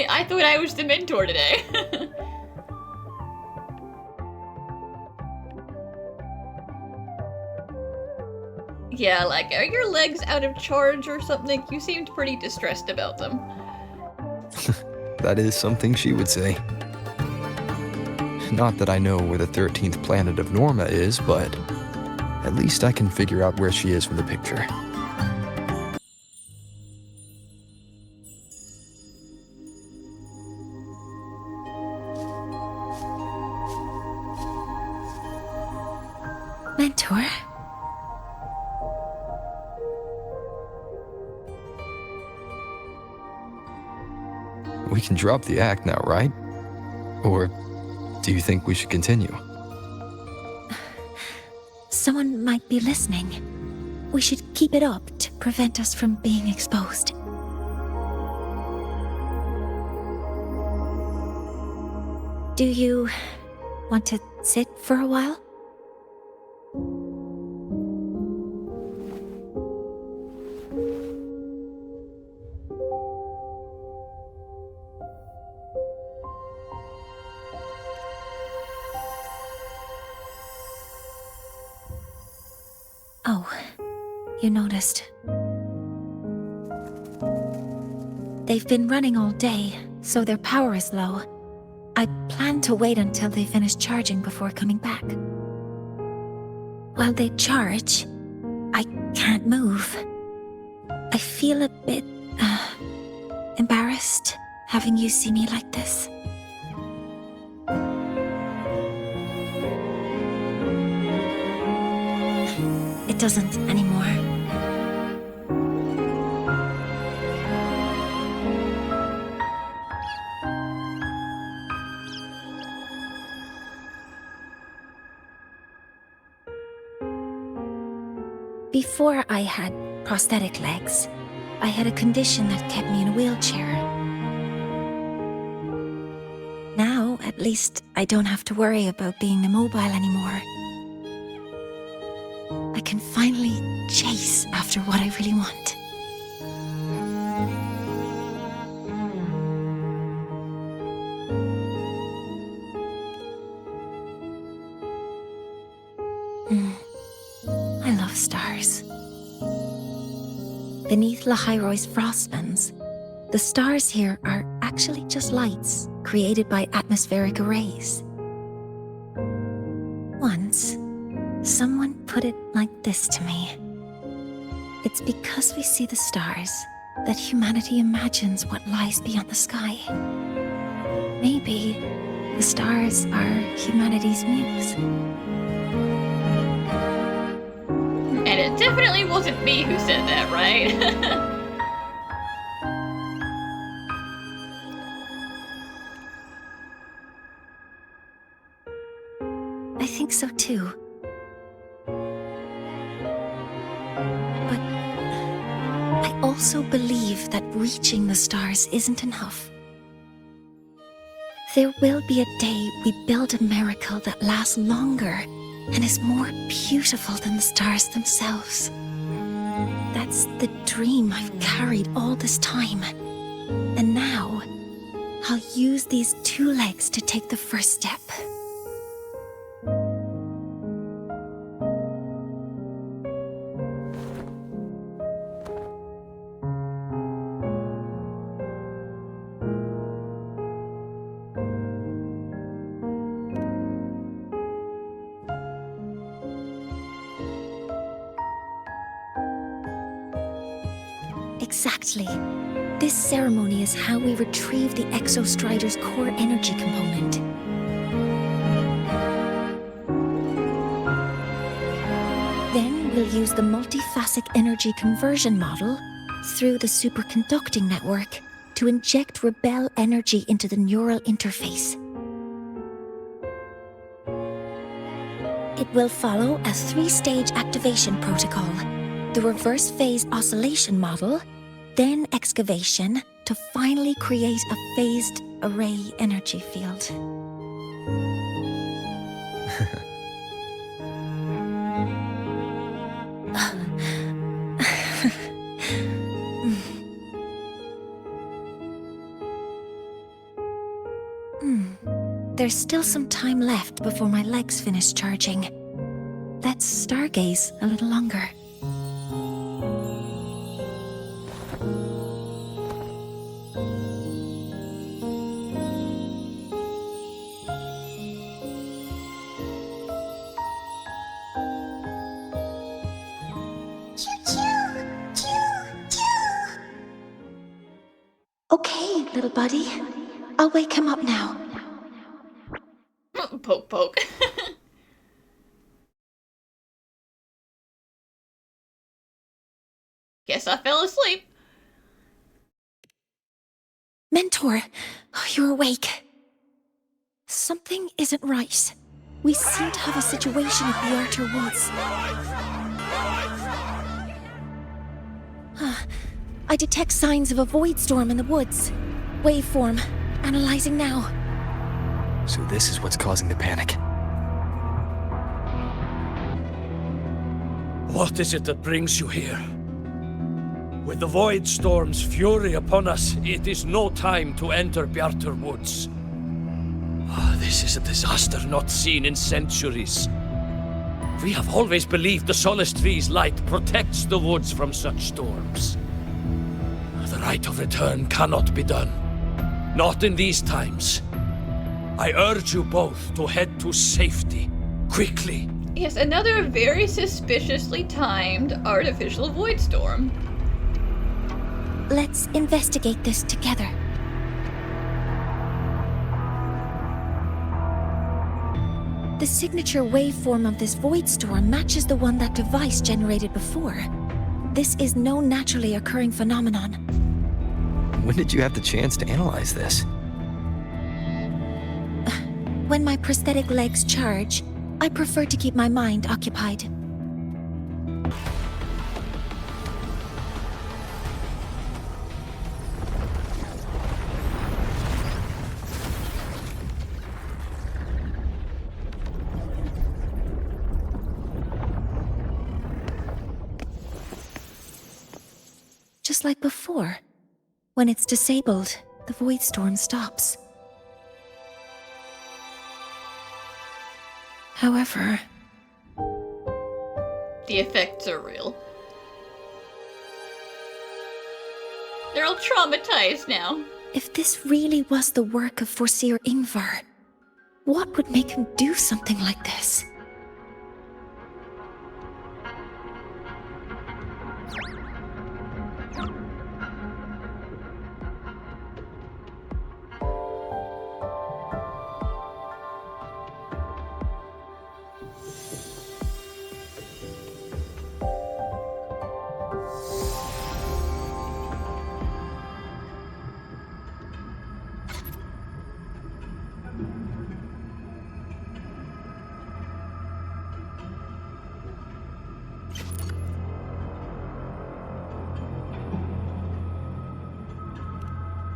I thought I was the mentor today. Yeah, like, are your legs out of charge or something? You seemed pretty distressed about them. That is something she would say. Not that I know where the 13th planet of Norma is, but at least I can figure out where she is from the picture. Mentor? We can drop the act now, right? Or do you think we should continue? Someone might be listening. We should keep it up to prevent us from being exposed. Do you want to sit for a while? Oh, you noticed. They've been running all day, so their power is low. I plan to wait until they finish charging before coming back. While they charge, I can't move. I feel a bit, embarrassed having you see me like this. It doesn't anymore. Before I had prosthetic legs, I had a condition that kept me in a wheelchair. Now, at least, I don't have to worry about being immobile anymore. I can finally chase after what I really want. I love stars. Beneath Lahai-Roi's frostlands, the stars here are actually just lights created by atmospheric arrays. Once, someone put it like this to me. It's because we see the stars that humanity imagines what lies beyond the sky. Maybe the stars are humanity's muse. And it definitely wasn't me who said that, right? I think so too. But I also believe that reaching the stars isn't enough. There will be a day we build a miracle that lasts longer and is more beautiful than the stars themselves. That's the dream I've carried all this time. And now, I'll use these 2 legs to take the first step. Exactly. This ceremony is how we retrieve the Exostrider's core energy component. Then we'll use the multiphasic energy conversion model through the superconducting network to inject rebel energy into the neural interface. It will follow a 3-stage activation protocol. The reverse phase oscillation model, then excavation, to finally create a phased array energy field. There's still some time left before my legs finish charging. Let's stargaze a little longer. Okay, little buddy. I'll wake him up now. Poke, poke. Guess I fell asleep. Mentor, you're awake. Something isn't right. We seem to have a situation at the Archer Woods. I detect signs of a void storm in the woods. Waveform. Analyzing now. So this is what's causing the panic. What is it that brings you here? With the Void Storm's fury upon us, it is no time to enter Bjartur Woods. This is a disaster not seen in centuries. We have always believed the Solace Tree's light protects the woods from such storms. The rite of return cannot be done. Not in these times. I urge you both to head to safety, quickly. Yes, another very suspiciously timed artificial void storm. Let's investigate this together. The signature waveform of this void storm matches the one that device generated before. This is no naturally occurring phenomenon. When did you have the chance to analyze this? When my prosthetic legs charge, I prefer to keep my mind occupied. Just like before. When it's disabled, the void storm stops. However, the effects are real. They're all traumatized now. If this really was the work of Forseer Ingvar, what would make him do something like this?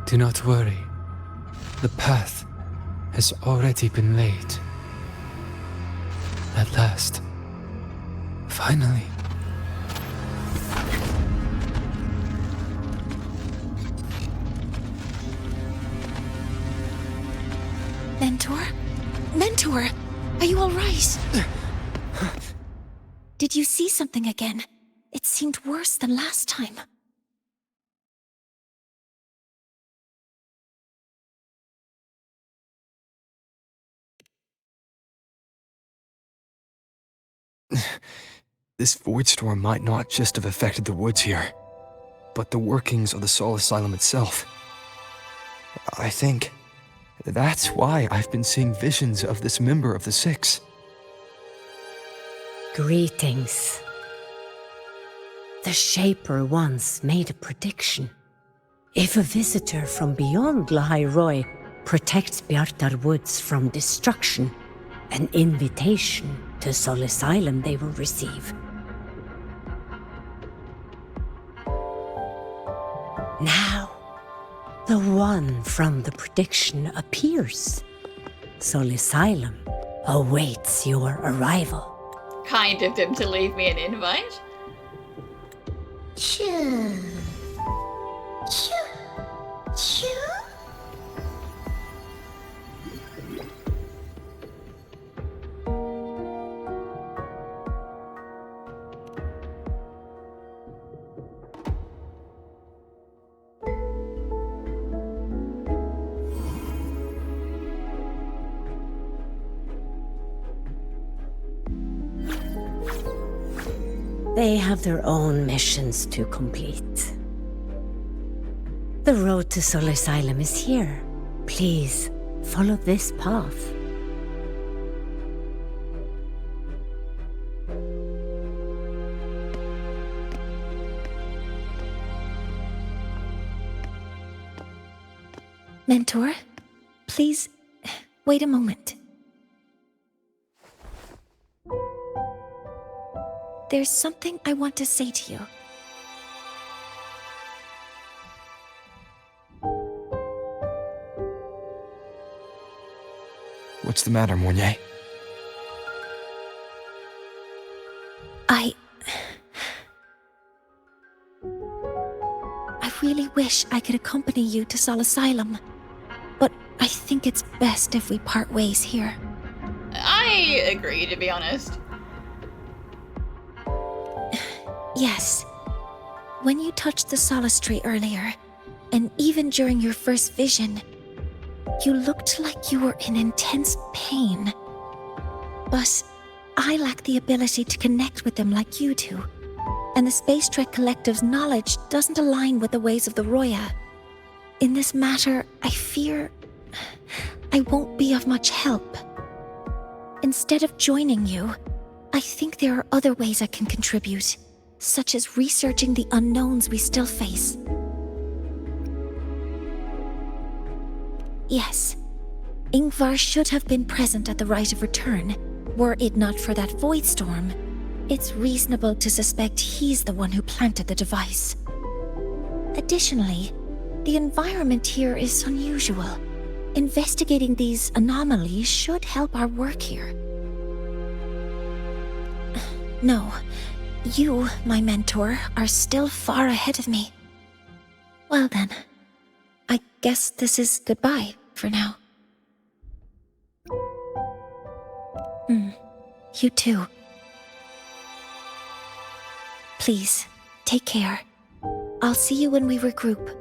Do not worry. The path has already been laid. At last. Finally. Mentor? Mentor! Are you alright? Did you see something again? It seemed worse than last time. This void storm might not just have affected the woods here. but the workings of the Soul Asylum itself. I think that's why I've been seeing visions of this member of the Six. Greetings. The Shaper once made a prediction. If a visitor from beyond Lahai-Roi protects Bjartar Woods from destruction, an invitation to Soul Asylum they will receive. Now, the one from the prediction appears. Soul Asylum awaits your arrival. Kind of them to leave me an invite. Choo. Choo. Choo. They have their own missions to complete. The road to Soul Asylum is here. Please, follow this path. Mentor, please, wait a moment. There's something I want to say to you. What's the matter, Mornier? I really wish I could accompany you to Soul Asylum, but I think it's best if we part ways here. I agree, to be honest. Yes. When you touched the Solace Tree earlier, and even during your first vision, you looked like you were in intense pain. But I lack the ability to connect with them like you do, and the Space Trek Collective's knowledge doesn't align with the ways of the Roya. In this matter, I fear I won't be of much help. Instead of joining you, I think there are other ways I can contribute, such as researching the unknowns we still face. Yes, Ingvar should have been present at the Rite of Return. Were it not for that void storm, it's reasonable to suspect he's the one who planted the device. Additionally, the environment here is unusual. Investigating these anomalies should help our work here. No, you, my mentor, are still far ahead of me. Well then, I guess this is goodbye for now. You too. Please, take care. I'll see you when we regroup.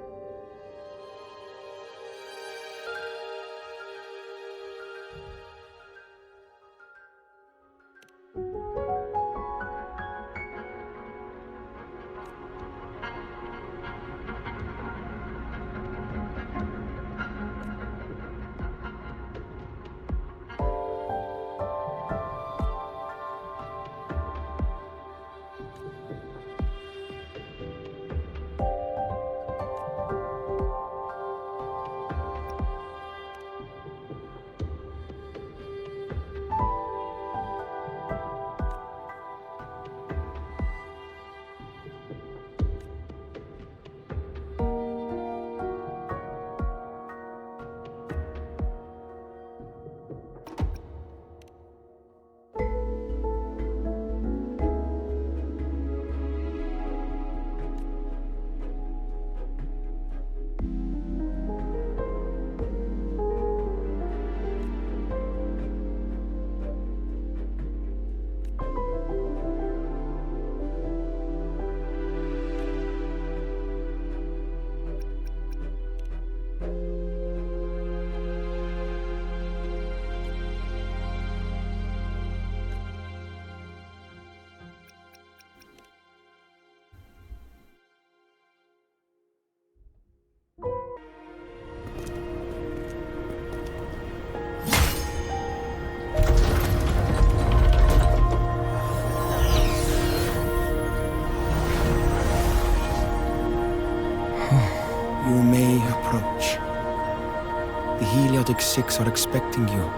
Heliotic Six are expecting you,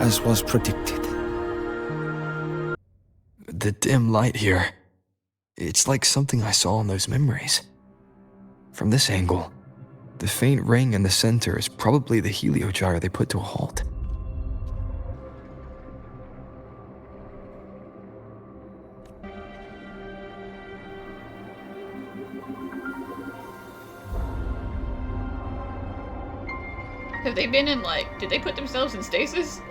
as was predicted. The dim light here. It's like something I saw in those memories. From this angle, the faint ring in the center is probably the heliogyre they put to a halt. Have they been in, like, did they put themselves in stasis?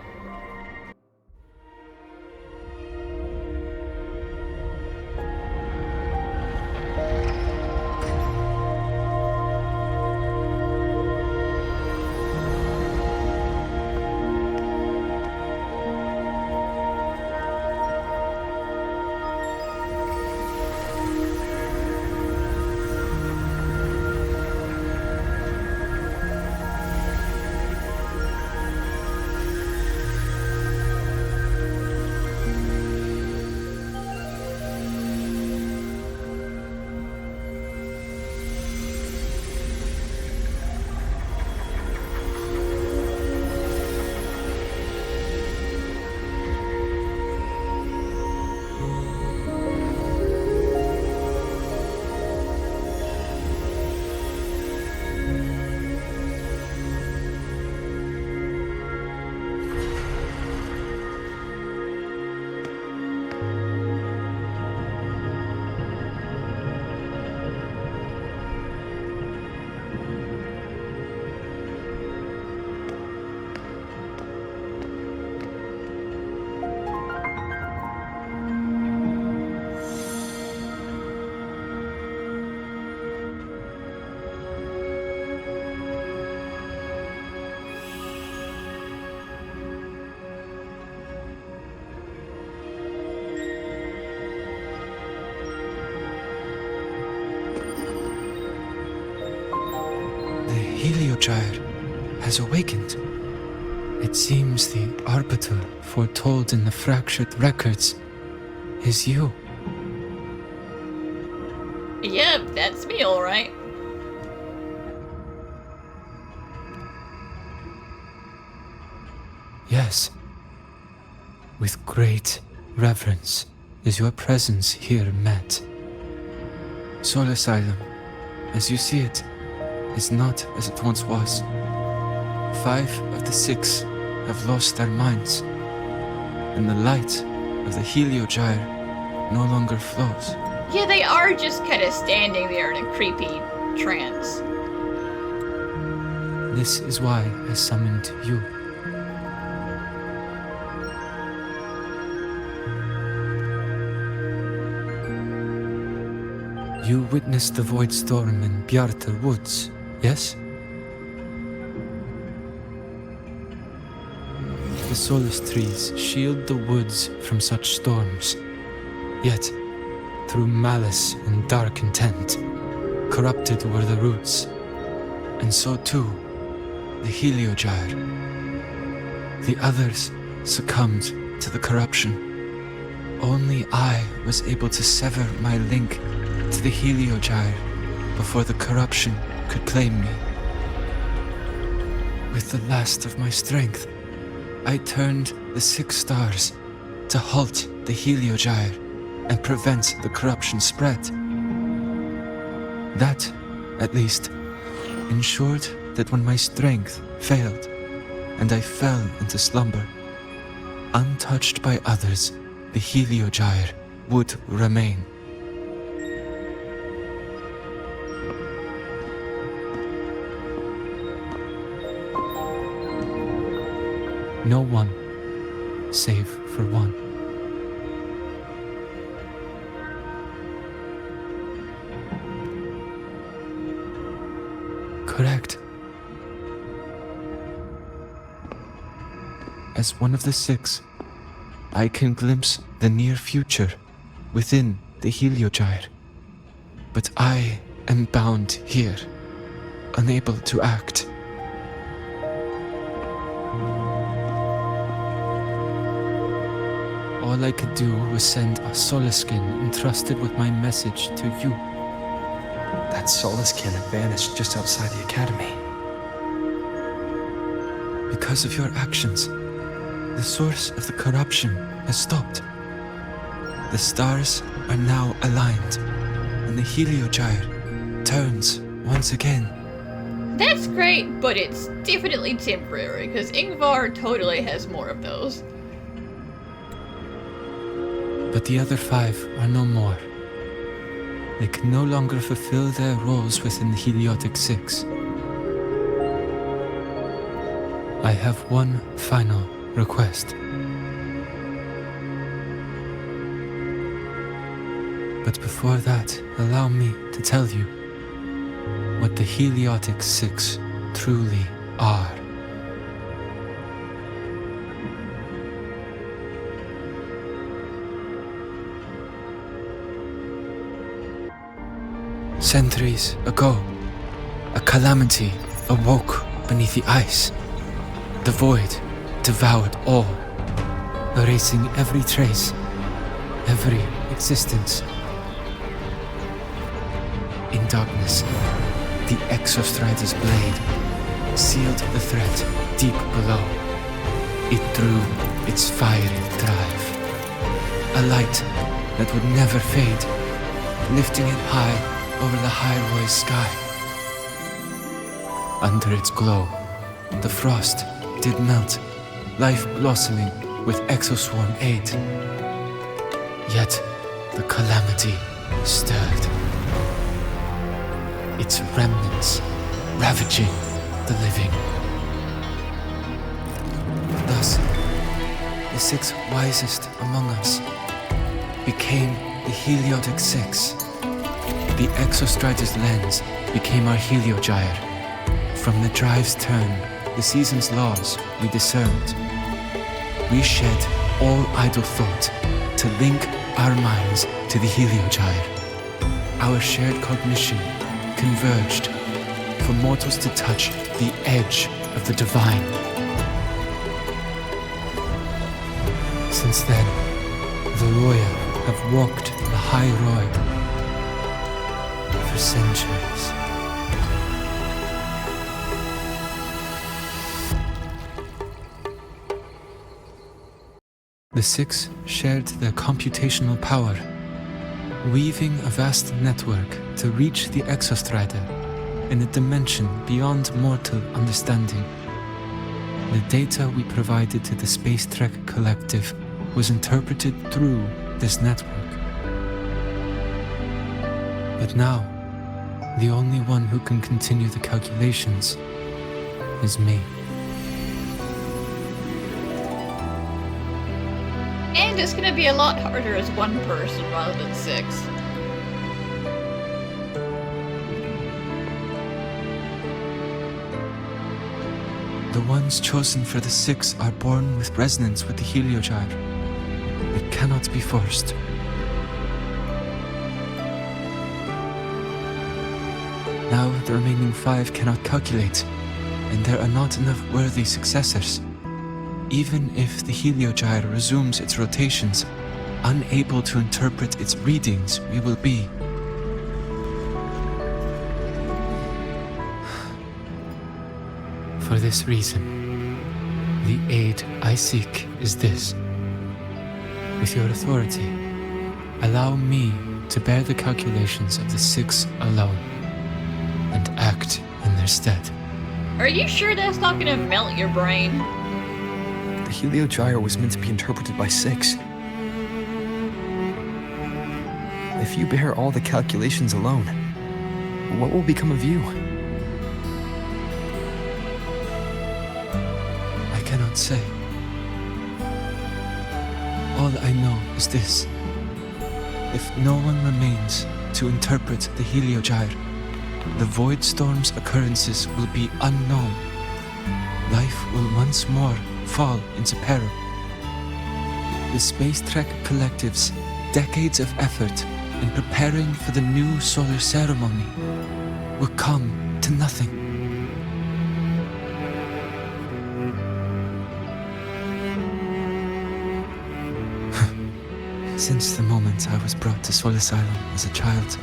Heliogyre has awakened. It seems the arbiter foretold in the fractured records is you. Yep, that's me, alright. Yes. With great reverence is your presence here met. Soul Asylum, as you see it, is not as it once was. 5 of the 6 have lost their minds, and the light of the heliogyre no longer flows. Yeah, they are just kind of standing there in a creepy trance. This is why I summoned you. You witnessed the void storm in Bjartar Woods, yes? The solace trees shield the woods from such storms. Yet, through malice and dark intent, corrupted were the roots. And so too, the heliogyre. The others succumbed to the corruption. Only I was able to sever my link to the heliogyre before the corruption could claim me. With the last of my strength, I turned the 6 stars to halt the heliogyre and prevent the corruption spread. That, at least, ensured that when my strength failed and I fell into slumber, untouched by others, the heliogyre would remain. No one, save for one. Correct. As one of the 6, I can glimpse the near future within the heliogyre. But I am bound here, unable to act. All I could do was send a Solaskin entrusted with my message to you. That Solaskin had vanished just outside the academy. because of your actions. The source of the corruption has stopped. The stars are now aligned, and the Heliogyre turns once again. That's great, but it's definitely temporary, because Ingvar totally has more of those. But the other 5 are no more. They can no longer fulfill their roles within the Heliotic Six. I have one final request. But before that, allow me to tell you what the Heliotic Six truly are. Centuries ago, a calamity awoke beneath the ice. The void devoured all, erasing every trace, every existence. In darkness, the Exostrider's blade sealed the threat deep below. It drew its fiery drive, a light that would never fade, lifting it high over Lahai-Roi's sky. Under its glow, the frost did melt, life blossoming with Exoswarm aid. Yet the calamity stirred, its remnants ravaging the living. Thus, the 6 wisest among us became the Heliotic Six. The Exostrider's lens became our Heliogyre. From the drive's turn, the season's laws we discerned. We shed all idle thought to link our minds to the Heliogyre. Our shared cognition converged for mortals to touch the edge of the divine. Since then, the Roya have walked Lahai-Roi for centuries. The 6 shared their computational power, weaving a vast network to reach the Exostrider in a dimension beyond mortal understanding. The data we provided to the Space Trek Collective was interpreted through this network. But now, the only one who can continue the calculations is me. And it's gonna be a lot harder as one person rather than 6. The ones chosen for the 6 are born with resonance with the Heliogyre. It cannot be forced. Now the remaining 5 cannot calculate, and there are not enough worthy successors. Even if the Heliogyre resumes its rotations, unable to interpret its readings, we will be. For this reason, the aid I seek is this. With your authority, allow me to bear the calculations of the 6 alone, and act in their stead. Are you sure that's not gonna melt your brain? The Heliogyre was meant to be interpreted by 6. If you bear all the calculations alone, what will become of you? I cannot say. All I know is this. If no one remains to interpret the Heliogyre, the Void Storm's occurrences will be unknown. Life will once more fall into peril. The Space Trek Collective's decades of effort in preparing for the new solar ceremony will come to nothing. Since the moment I was brought to Solace Island as a child,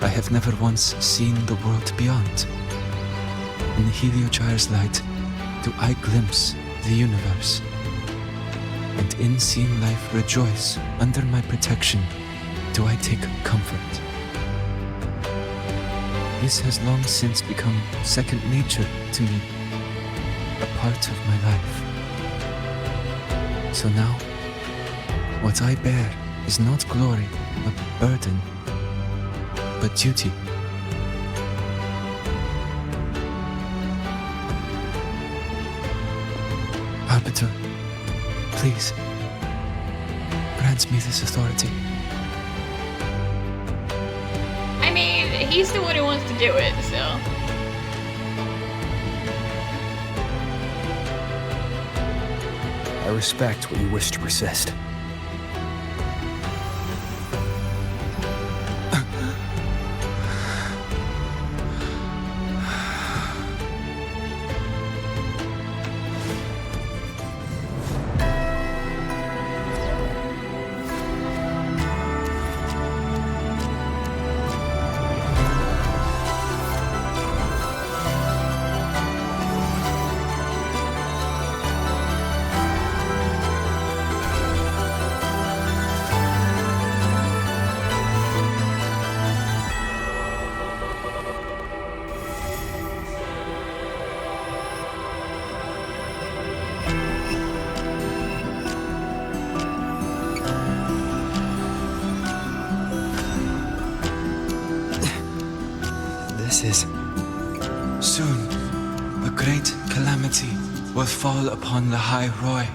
I have never once seen the world beyond. In the Heliogyre's light, do I glimpse the universe, and in seeing life rejoice under my protection do I take comfort. This has long since become second nature to me, a part of my life. So now, what I bear is not glory or burden, but duty. Arbiter, please, grant me this authority. I mean, he's the one who wants to do it, so. I respect what you wish to persist. Soon, a great calamity will fall upon Lahai-Roi.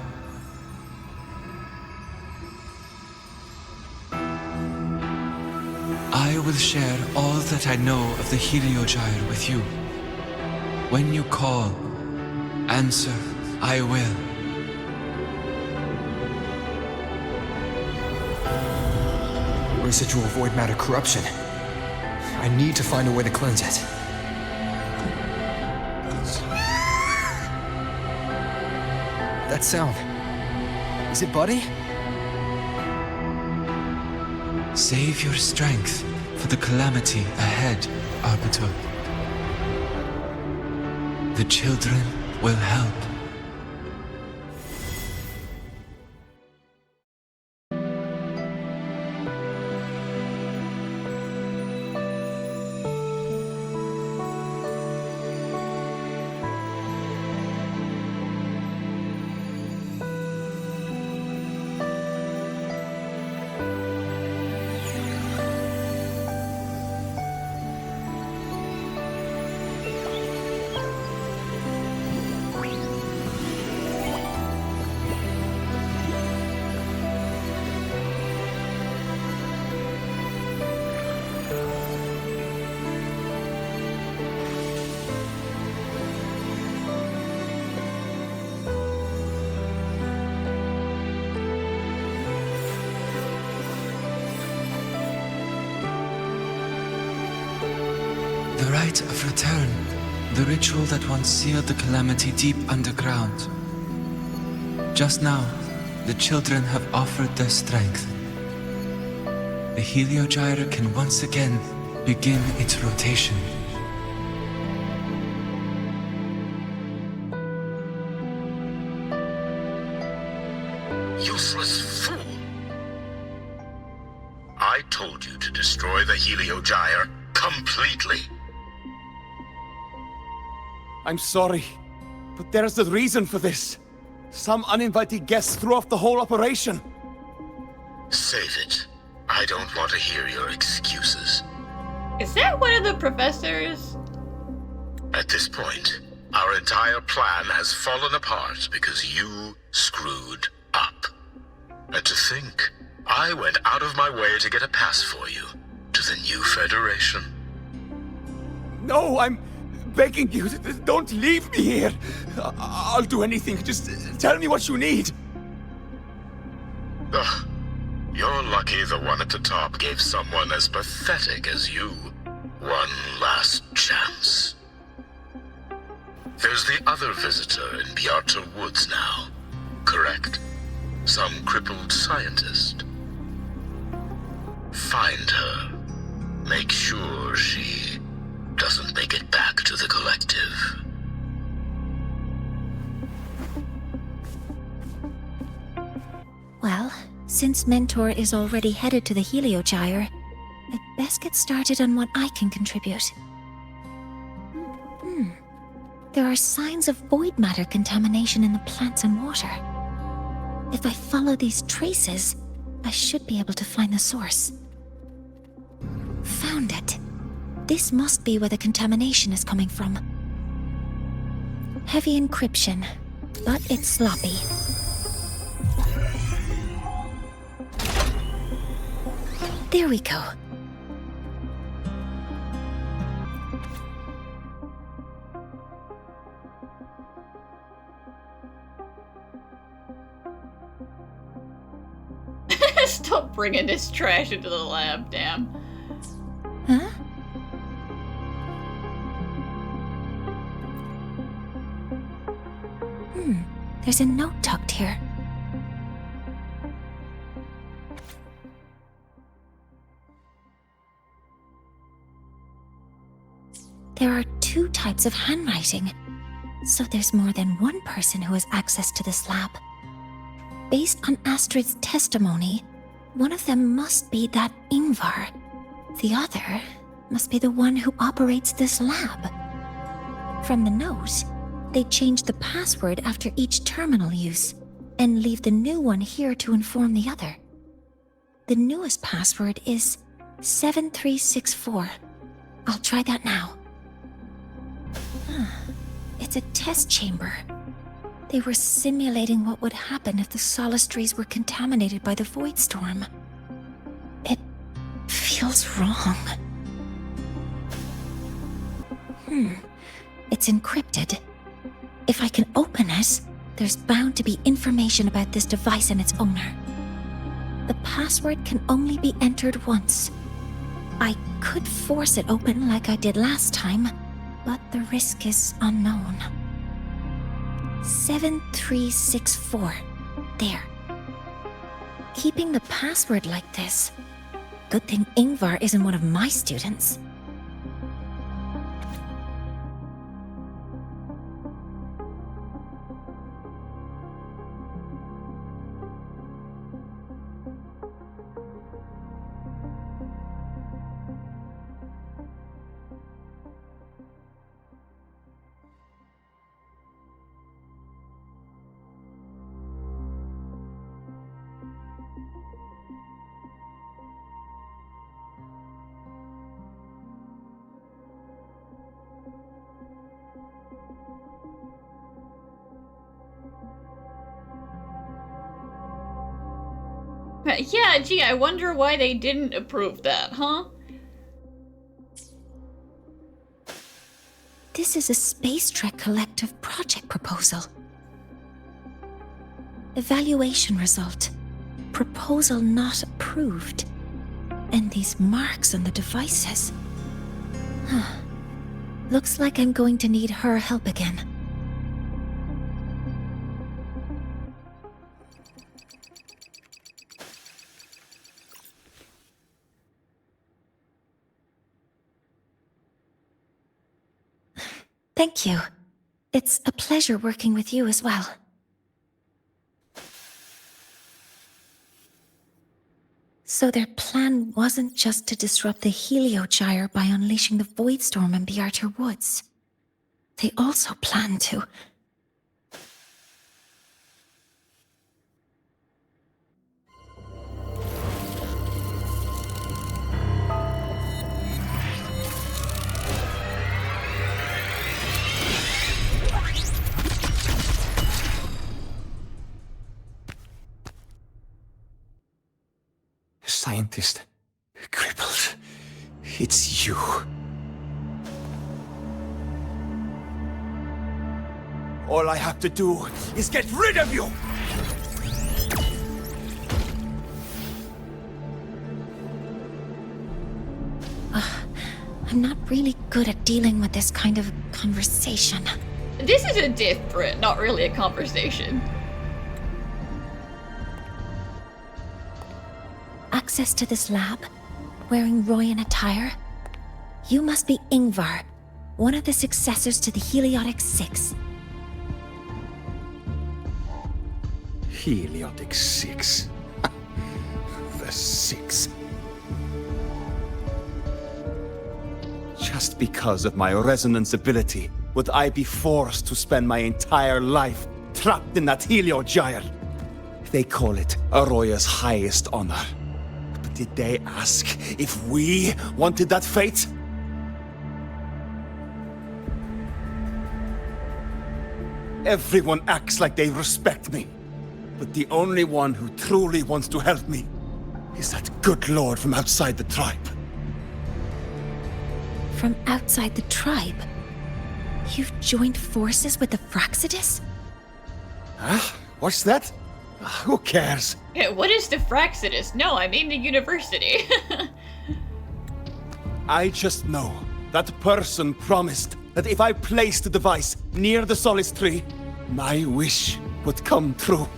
I will share all that I know of the Heliogyre with you. When you call, answer, I will. Residual void matter corruption. I need to find a way to cleanse it. That sound. Is it Buddy? Save your strength for the calamity ahead, Arbiter. The children will help. The rite of return, the ritual that once sealed the calamity deep underground. Just now, the children have offered their strength. The Heliogyre can once again begin its rotation. Useless fool! I told you to destroy the Heliogyre completely. I'm sorry, but there's a reason for this. Some uninvited guests threw off the whole operation. Save it. I don't want to hear your excuses. Is that one of the professors? At this point, our entire plan has fallen apart because you screwed up. And to think, I went out of my way to get a pass for you to the new Federation. No, I'm begging you, don't leave me here. I'll do anything, just tell me what you need. Ugh. You're lucky the one at the top gave someone as pathetic as you one last chance. There's the other visitor in Bjarta Woods now, correct? Some crippled scientist. Find her. Make sure she doesn't make it back to the collective. Since Mentor is already headed to the Heliogyre, I'd best get started on what I can contribute. There are signs of void matter contamination in the plants and water. If I follow these traces, I should be able to find the source. Found it. This must be where the contamination is coming from. Heavy encryption, but it's sloppy. There we go. Stop bringing this trash into the lab, damn. Huh? There's a note tucked here. There are 2 types of handwriting, so there's more than one person who has access to this lab. Based on Astrid's testimony, one of them must be that Ingvar. The other must be the one who operates this lab. From the note, they changed the password after each terminal use, and leave the new one here to inform the other. The newest password is 7364. I'll try that now. It's a test chamber. They were simulating what would happen if the Solistries were contaminated by the Void Storm. It feels wrong. It's encrypted. If I can open it, there's bound to be information about this device and its owner. The password can only be entered once. I could force it open like I did last time, but the risk is unknown. 7364. There. Keeping the password like this. Good thing Ingvar isn't one of my students. Yeah, gee, I wonder why they didn't approve that, huh? This is a Space Trek Collective project proposal. Evaluation result. Proposal not approved. And these marks on the devices. Looks like I'm going to need her help again. Thank you. It's a pleasure working with you as well. So their plan wasn't just to disrupt the Heliogyre by unleashing the Void Storm in Bjartur Woods. They also planned to... Scientist. Crippled. It's you. All I have to do is get rid of you! I'm not really good at dealing with this kind of conversation. This is a diff, Brit, not really a conversation. Access to this lab? Wearing Royan attire? You must be Ingvar, one of the successors to the Heliotic Six. Heliotic Six? the six. Just because of my resonance ability, would I be forced to spend my entire life trapped in that Heliogyre? They call it Aroya's highest honor. But did they ask if we wanted that fate? Everyone acts like they respect me. But the only one who truly wants to help me is that good lord from outside the tribe. From outside the tribe? You've joined forces with the Fraxidus? Huh? What's that? Who cares? What is the Fraxidus? No, I mean the university. I just know that person promised that if I placed the device near the Solace Tree, my wish would come true.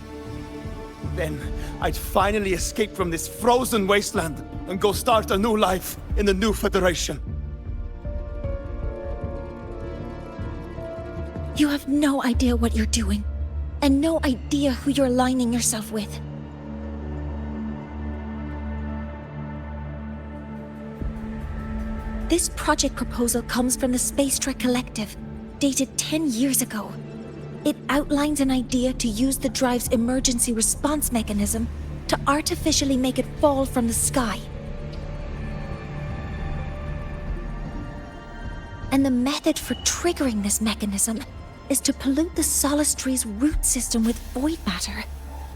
Then I'd finally escape from this frozen wasteland and go start a new life in the new Federation. You have no idea what you're doing, and no idea who you're aligning yourself with. This project proposal comes from the Space Trek Collective, dated 10 years ago. It outlines an idea to use the drive's emergency response mechanism to artificially make it fall from the sky. And the method for triggering this mechanism is to pollute the Solace Tree's root system with void matter,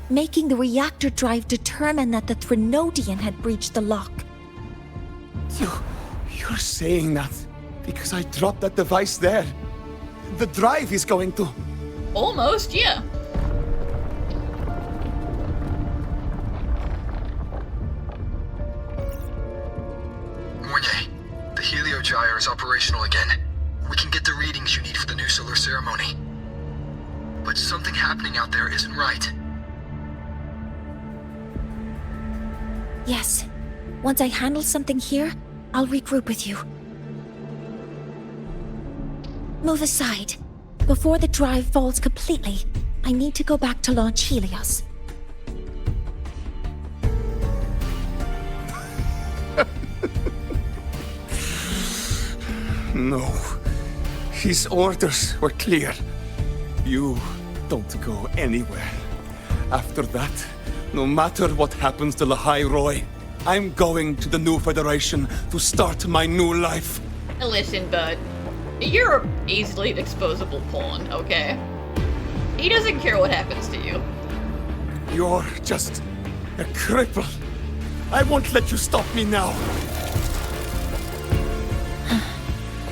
making the reactor drive determine that the Threnodian had breached the lock. You're saying that because I dropped that device there. The drive is going to... Almost, yeah. Mornier, the Heliogyre is operational again. We can get the readings you need for the new solar ceremony. But something happening out there isn't right. Yes. Once I handle something here, I'll regroup with you. Move aside. Before the drive falls completely, I need to go back to launch Helios. No. His orders were clear. You don't go anywhere. After that, no matter what happens to Lahai-Roi, I'm going to the new Federation to start my new life. Listen, bud. You're a easily disposable pawn, okay? He doesn't care what happens to you. You're just a cripple. I won't let you stop me now.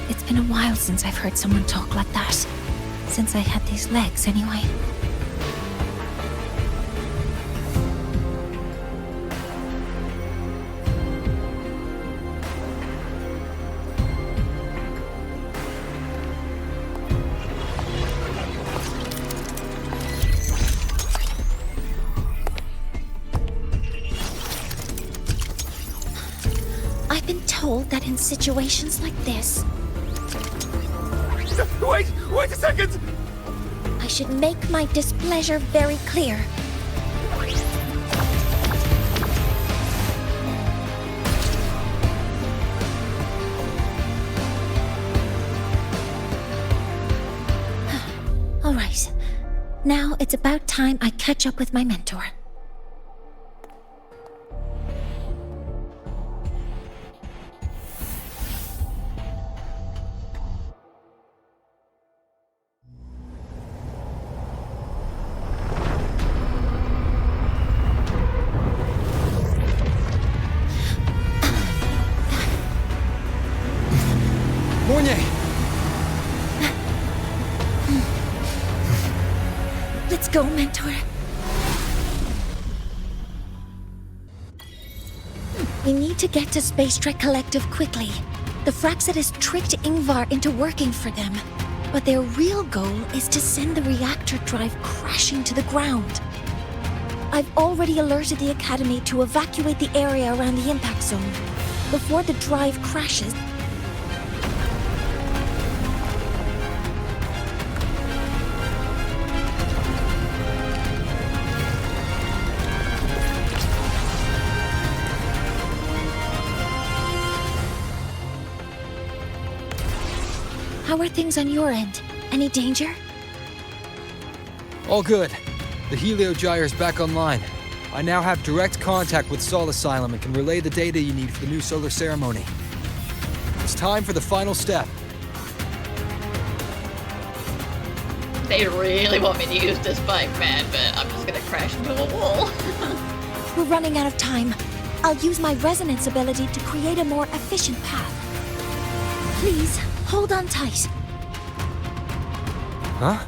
It's been a while since I've heard someone talk like that. Since I had these legs, anyway. I've been told that in situations like this... Wait a second! I should make my displeasure very clear. All right. Now it's about time I catch up with my mentor. Let's go, Mentor. We need to get to Space Trek Collective quickly. The Fraxidus tricked Ingvar into working for them, but their real goal is to send the reactor drive crashing to the ground. I've already alerted the Academy to evacuate the area around the impact zone. Before the drive crashes, How are things on your end? Any danger? All good. The Helio-Gyre is back online. I now have direct contact with Sol Asylum and can relay the data you need for the new solar ceremony. It's time for the final step. They really want me to use this bike, man, but I'm just gonna crash into a wall. We're running out of time. I'll use my resonance ability to create a more efficient path. Please, hold on tight. Huh?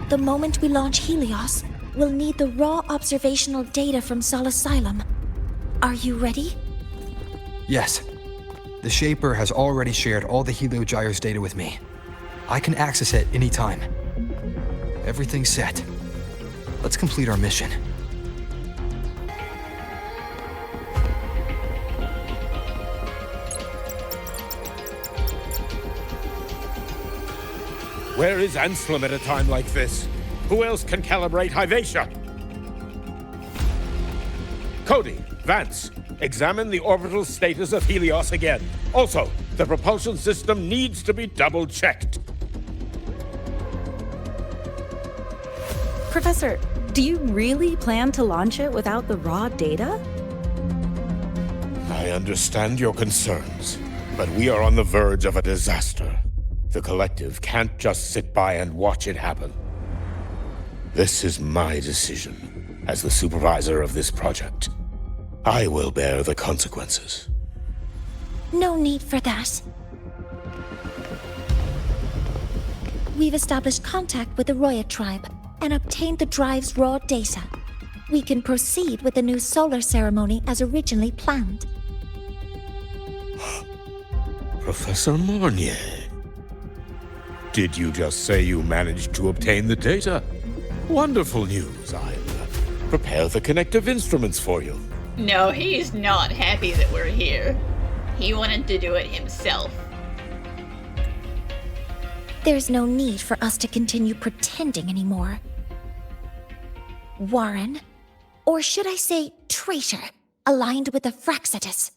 The moment we launch Helios, we'll need the raw observational data from Sol Asylum. Are you ready? Yes. The Shaper has already shared all the Helio-Gyre's data with me. I can access it anytime. Everything's set. Let's complete our mission. Where is Anselm at a time like this? Who else can calibrate Hyvatia? Cody, Vance, examine the orbital status of Helios again. Also, the propulsion system needs to be double-checked. Professor, do you really plan to launch it without the raw data? I understand your concerns, but we are on the verge of a disaster. The Collective can't just sit by and watch it happen. This is my decision. As the supervisor of this project, I will bear the consequences. No need for that. We've established contact with the Roya tribe and obtained the drive's raw data. We can proceed with the new solar ceremony as originally planned. Professor Mornier, did you just say you managed to obtain the data? Wonderful news. I'll prepare the connective instruments for you. No, he's not happy that we're here. He wanted to do it himself. There's no need for us to continue pretending anymore. Warren, or should I say traitor, aligned with the Fraxitus.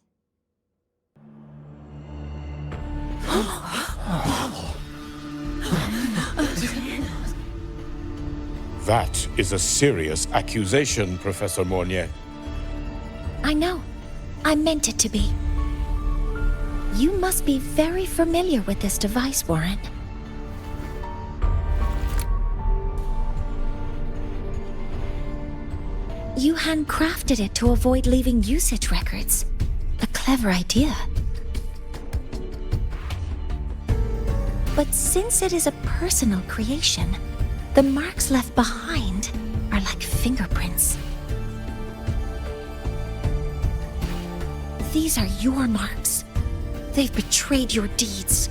That is a serious accusation, Professor Mornier. I know. I meant it to be. You must be very familiar with this device, Warren. You handcrafted it to avoid leaving usage records. A clever idea. But since it is a personal creation, the marks left behind are like fingerprints. These are your marks. They've betrayed your deeds.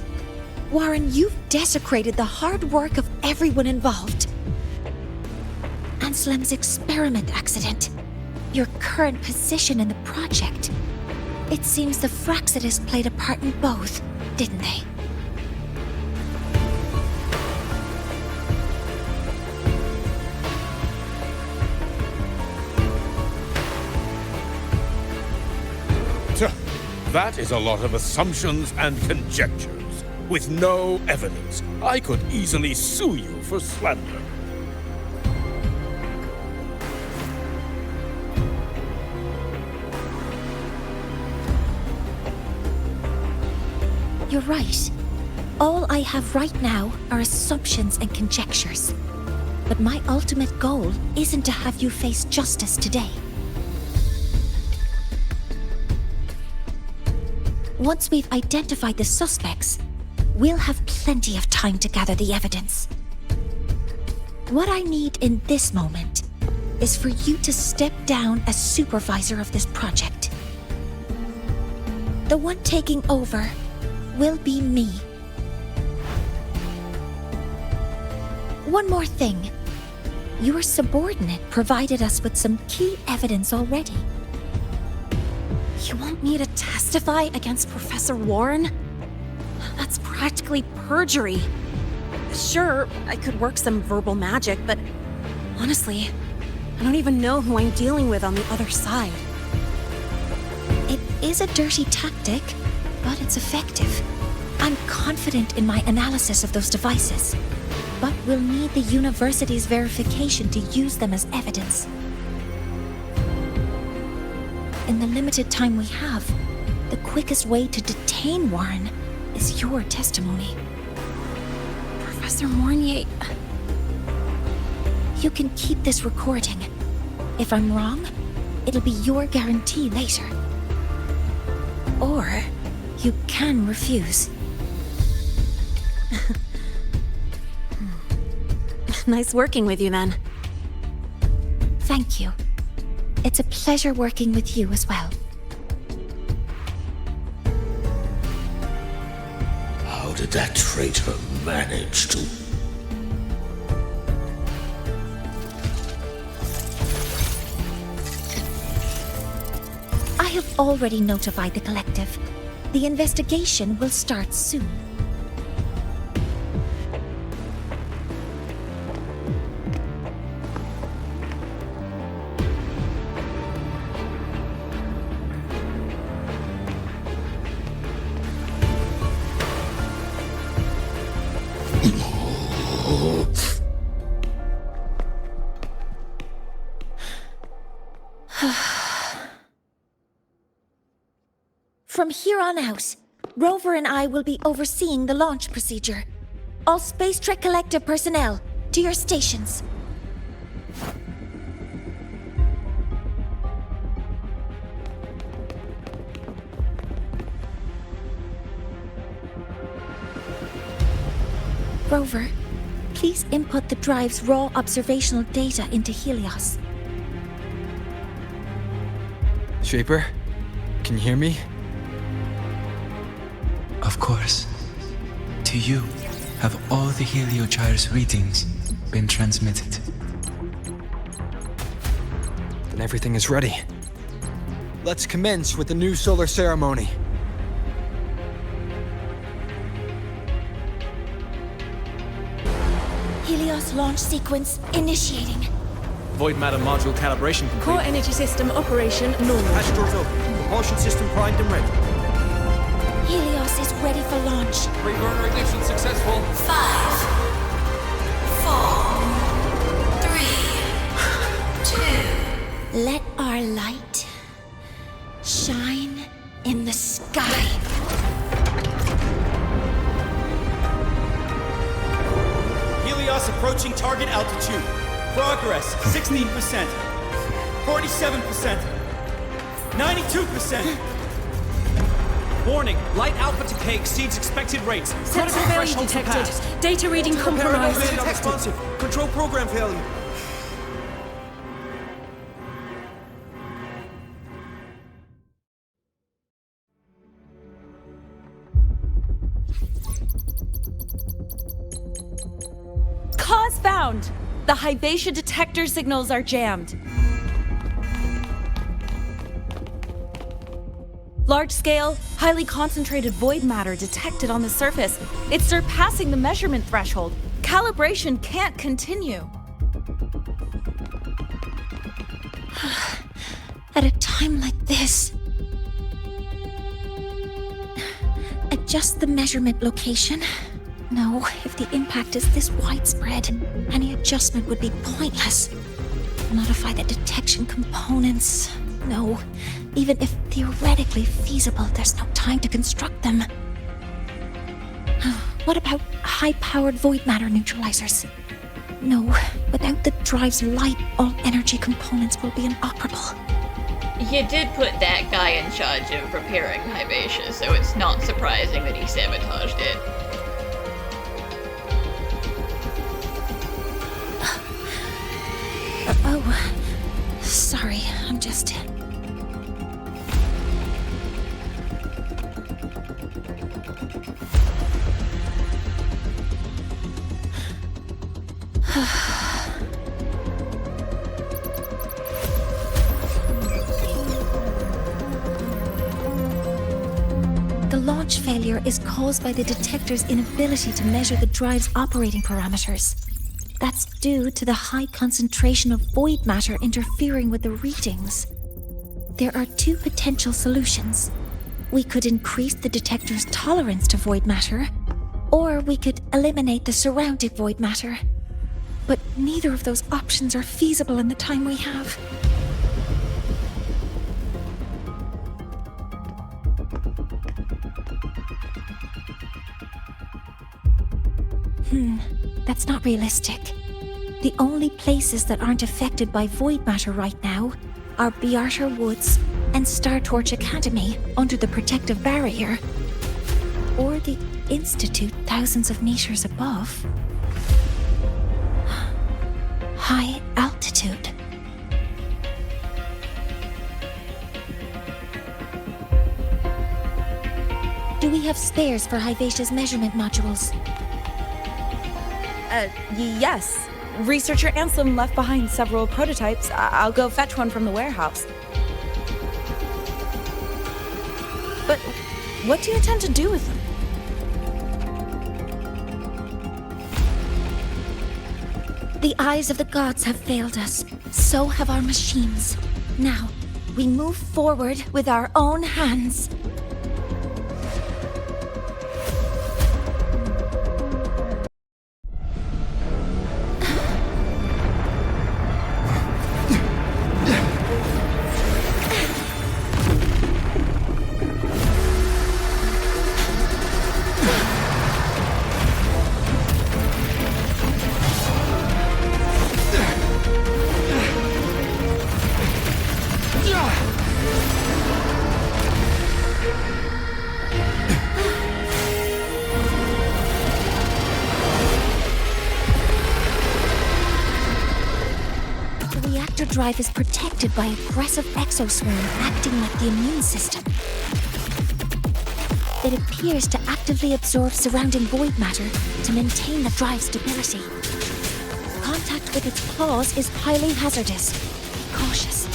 Warren, you've desecrated the hard work of everyone involved. Anselm's experiment accident, your current position in the project. It seems the Fraxitus played a part in both, didn't they? That is a lot of assumptions and conjectures, with no evidence. I could easily sue you for slander. You're right. All I have right now are assumptions and conjectures. But my ultimate goal isn't to have you face justice today. Once we've identified the suspects, we'll have plenty of time to gather the evidence. What I need in this moment is for you to step down as supervisor of this project. The one taking over will be me. One more thing. Your subordinate provided us with some key evidence already. You want me to testify against Professor Warren? That's practically perjury. Sure, I could work some verbal magic, but honestly, I don't even know who I'm dealing with on the other side. It is a dirty tactic, but it's effective. I'm confident in my analysis of those devices, but we'll need the university's verification to use them as evidence. In the limited time we have, the quickest way to detain Warren is your testimony. Professor Mornier... You can keep this recording. If I'm wrong, it'll be your guarantee later. Or you can refuse. Nice working with you, then. Thank you. It's a pleasure working with you as well. How did that traitor manage to... I have already notified the collective. The investigation will start soon. From here on out, Rover and I will be overseeing the launch procedure. All Space Trek Collective personnel, to your stations. Rover, please input the drive's raw observational data into Helios. Shaper, can you hear me? Of course. To you, have all the Heliogyre's readings been transmitted? Then everything is ready. Let's commence with the new solar ceremony. Helios launch sequence initiating. Void matter module calibration complete. Core energy system operation normal. Hatch doors open. Propulsion system primed and ready. Helios is ready for launch. Pre-burner ignition successful. 5, 4, 3, 2. Let our light shine in the sky. Helios approaching target altitude. Progress 16%. 47%. 92%. Warning, light alpha decay exceeds expected rates. Sensor failure detected. Data reading compromised. Unresponsive. Control program failure. Cause found! The Hyvatia detector signals are jammed. Large-scale, highly concentrated void matter detected on the surface. It's surpassing the measurement threshold. Calibration can't continue. At a time like this, adjust the measurement location. No, if the impact is this widespread, any adjustment would be pointless. Modify the detection components. No, even if theoretically feasible, there's no time to construct them. What about high-powered void matter neutralizers? No, without the drive's light, all energy components will be inoperable. You did put that guy in charge of preparing Hyvatia, so it's not surprising that he sabotaged it. Oh, sorry, I'm just... The launch failure is caused by the detector's inability to measure the drive's operating parameters. That's due to the high concentration of void matter interfering with the readings. There are two potential solutions. We could increase the detector's tolerance to void matter, or we could eliminate the surrounding void matter. But neither of those options are feasible in the time we have. That's not realistic. The only places that aren't affected by void matter right now are Bearter Woods and Star Torch Academy under the protective barrier, or the Institute thousands of meters above. High altitude. Do we have spares for Hyvatia's measurement modules? Yes. Researcher Anselm left behind several prototypes. I'll go fetch one from the warehouse. But what do you intend to do with them? The eyes of the gods have failed us. So have our machines. Now, we move forward with our own hands. Drive is protected by aggressive exoswarm acting like the immune system. It appears to actively absorb surrounding void matter to maintain the drive's stability. Contact with its claws is highly hazardous. Be cautious.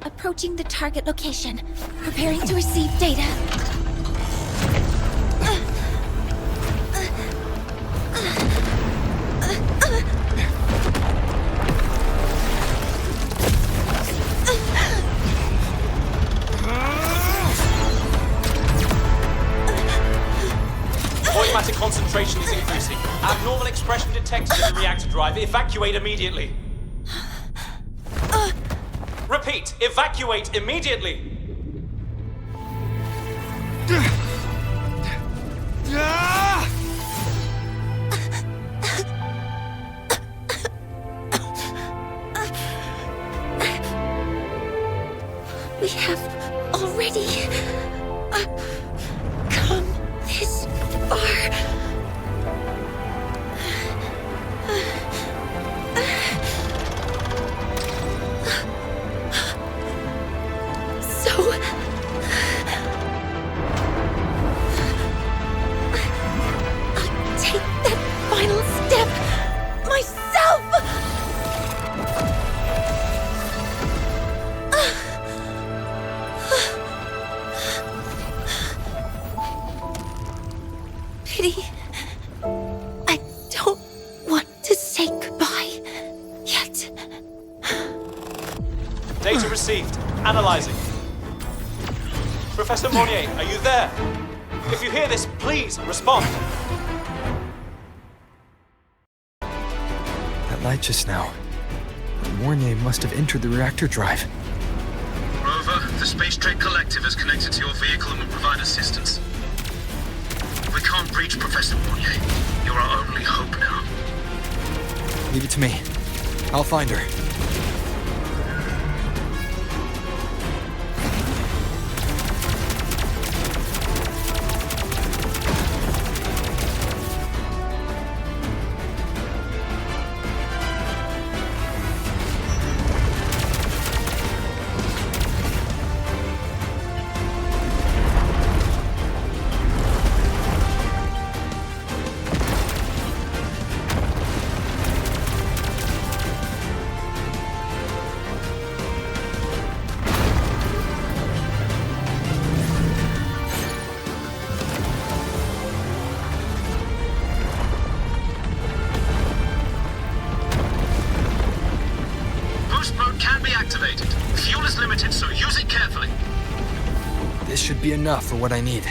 Approaching the target location. Preparing to receive data. Concentration is increasing. Abnormal expression detected in the reactor drive. Evacuate immediately. Repeat, evacuate immediately. We have already come this far. Data received. Analyzing. Professor Monnier, are you there? If you hear this, please respond. That light just now. Mornier must have entered the reactor drive. Rover, the Space Trek Collective is connected to your vehicle and will provide assistance. We can't reach Professor Mournier. You're our only hope now. Leave it to me. I'll find her. This should be enough for what I need.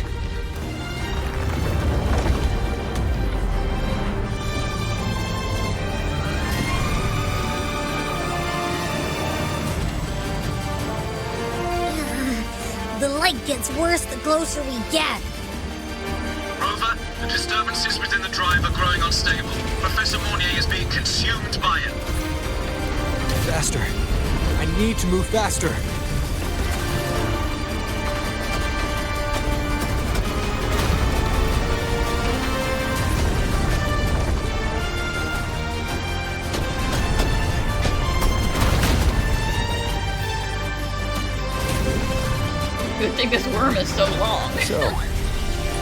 The light gets worse the closer we get. Rover, the disturbances within the drive are growing unstable. Professor Mournier is being consumed by it. Faster. I need to move faster. Good thing this worm is so long. So,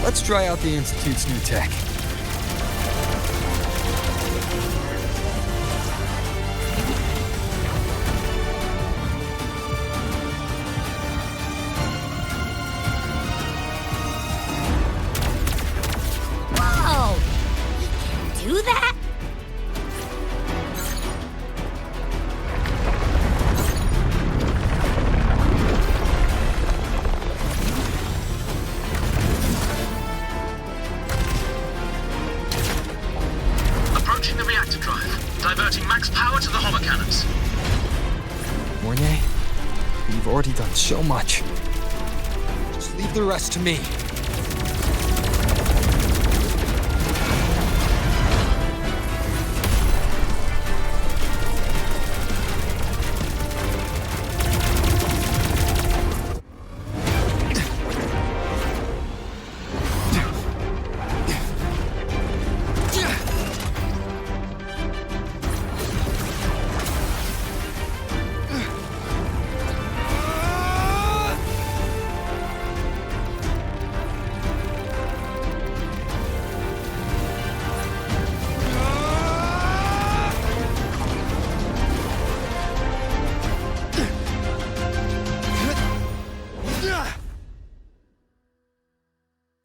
let's try out the Institute's new tech. Whoa! We can do that? Approaching the reactor drive, diverting max power to the hover cannons. Mournier, you've already done so much. Just leave the rest to me.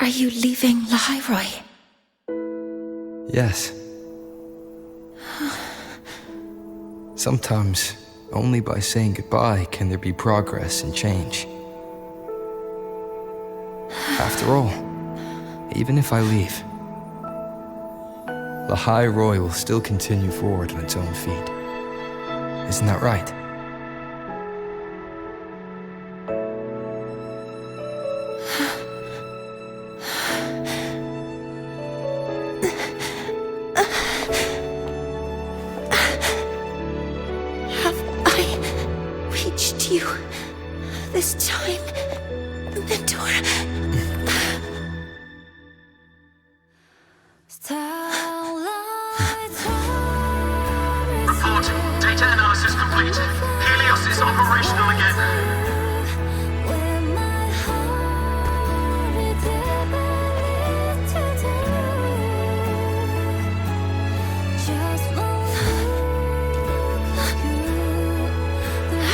Are you leaving Lahai-Roi? Yes. Sometimes, only by saying goodbye can there be progress and change. After all, even if I leave, Lahai-Roi will still continue forward on its own feet. Isn't that right? You this time, Mentor. Report. Data analysis complete. Helios is operational again.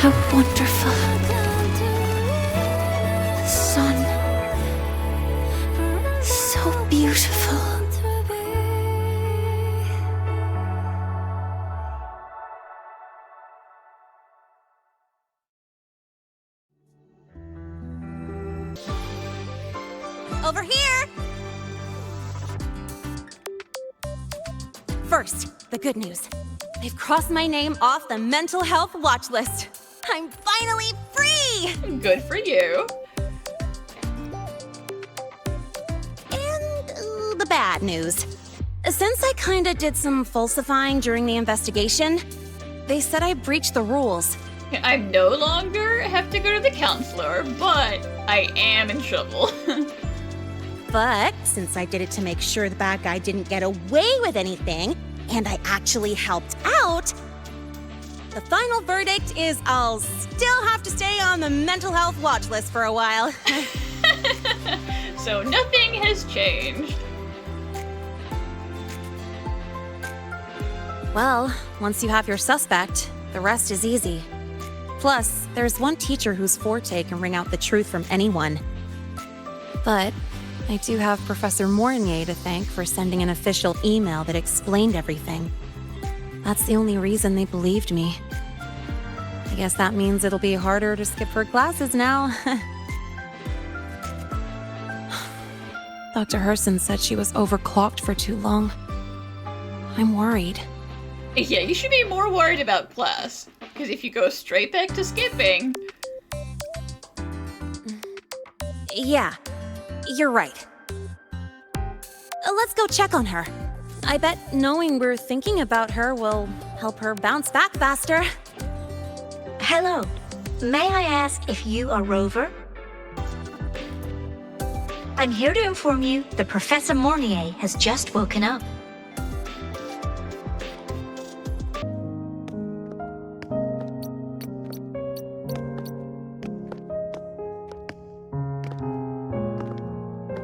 How wonderful. The sun. So beautiful. Over here! First, the good news. They've crossed my name off the mental health watch list. I'm finally free! Good for you. And the bad news. Since I kinda did some falsifying during the investigation, they said I breached the rules. I no longer have to go to the counselor, but I am in trouble. But since I did it to make sure the bad guy didn't get away with anything, and I actually helped out, the final verdict is I'll still have to stay on the mental health watch list for a while. So nothing has changed. Well, once you have your suspect, the rest is easy. Plus, there's one teacher whose forte can wring out the truth from anyone. But I do have Professor Mornier to thank for sending an official email that explained everything. That's the only reason they believed me. I guess that means it'll be harder to skip her classes now. Dr. Herson said she was overclocked for too long. I'm worried. Yeah, you should be more worried about class. Because if you go straight back to skipping... Yeah, you're right. Let's go check on her. I bet knowing we're thinking about her will help her bounce back faster. Hello. May I ask if you are Rover? I'm here to inform you that Professor Mornier has just woken up.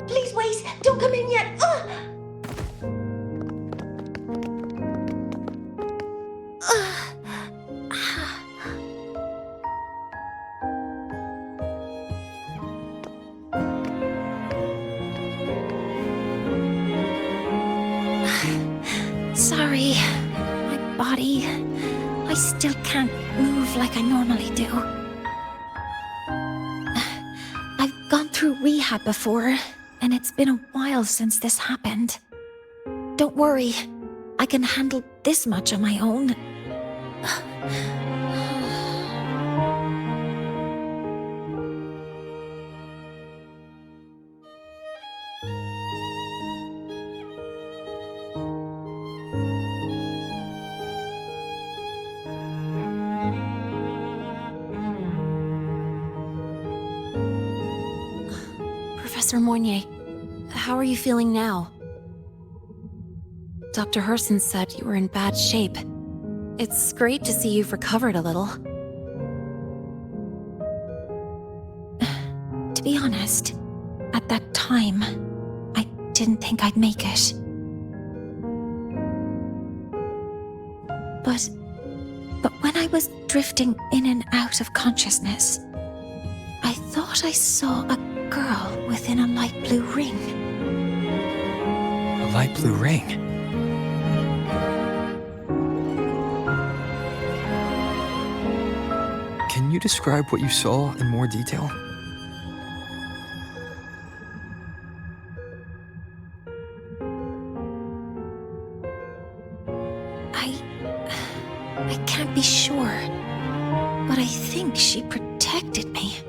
Please wait! Don't come in yet! Sorry, my body. I still can't move like I normally do. I've gone through rehab before, and it's been a while since this happened. Don't worry, I can handle this much on my own. Professor Mornier, how are you feeling now? Dr. Herson said you were in bad shape. It's great to see you've recovered a little. To be honest, at that time, I didn't think I'd make it. But when I was drifting in and out of consciousness, I thought I saw a girl within a light blue ring. A light blue ring? Can you describe what you saw in more detail? I can't be sure, but I think she protected me.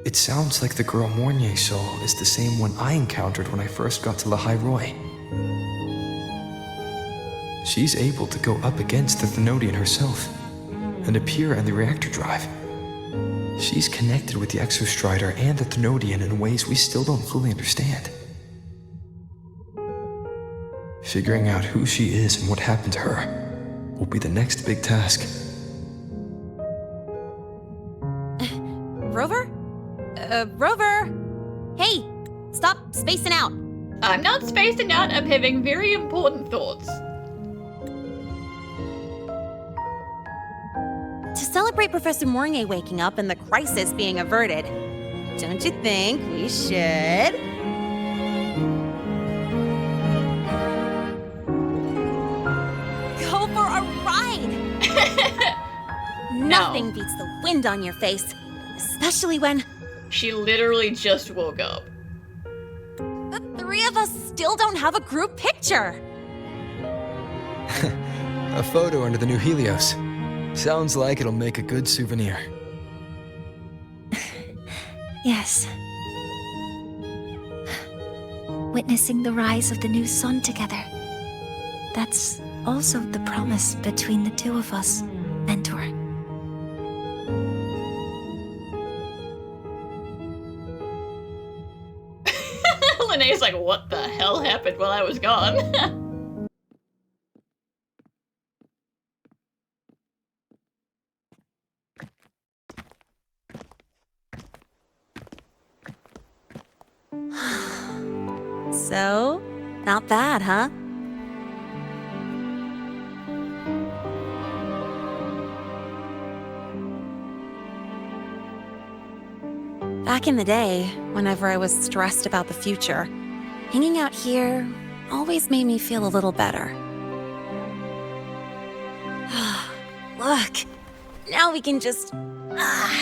It sounds like the girl Mornier saw is the same one I encountered when I first got to Lahai-Roi. She's able to go up against the Thenodian herself and appear in the reactor drive. She's connected with the Exostrider and the Thenodian in ways we still don't fully understand. Figuring out who she is and what happened to her will be the next big task. Rover? Rover! Hey, stop spacing out. I'm not spacing out, I'm having very important thoughts. To celebrate Professor Mornier waking up and the crisis being averted, don't you think we should? Go for a ride! Nothing beats the wind on your face, especially when... She literally just woke up. The three of us still don't have a group picture. A photo under the new Helios. Sounds like it'll make a good souvenir. Yes. witnessing the rise of the new sun together. That's also the promise between the two of us, Mentor. Lynae's like, what the hell happened while I was gone? So, not bad, huh? Back in the day, whenever I was stressed about the future, hanging out here always made me feel a little better. Look, now we can just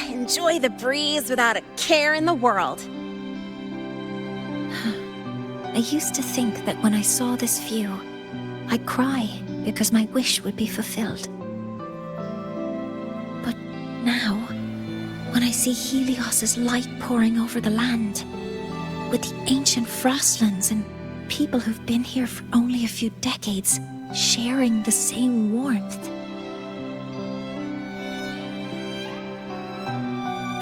enjoy the breeze without a care in the world. I used to think that when I saw this view, I'd cry because my wish would be fulfilled. But now, when I see Helios's light pouring over the land, with the ancient frostlands and people who've been here for only a few decades sharing the same warmth,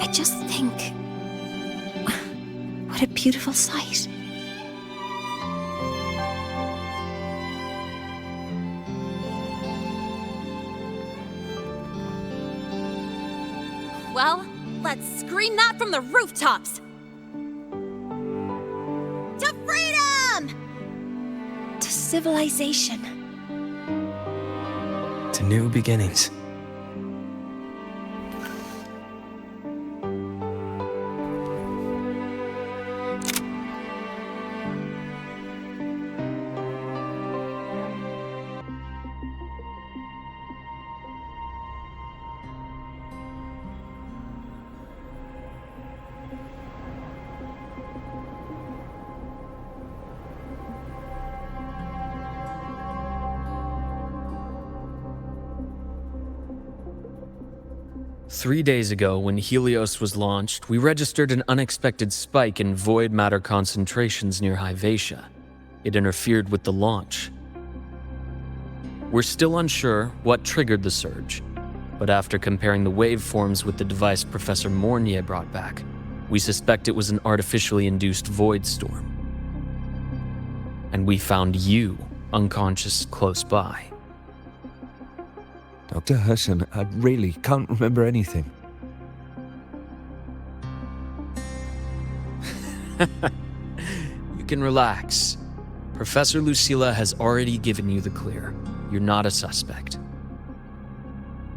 I just think, what a beautiful sight. Well, let's scream that from the rooftops! To freedom! To civilization. To new beginnings. Three days ago, when Helios was launched, we registered an unexpected spike in void matter concentrations near Lahai-Roi. It interfered with the launch. We're still unsure what triggered the surge, but after comparing the waveforms with the device Professor Mornier brought back, we suspect it was an artificially induced void storm. And we found you unconscious close by. Dr. Herson, I really can't remember anything. You can relax. Professor Lucilla has already given you the clear. You're not a suspect.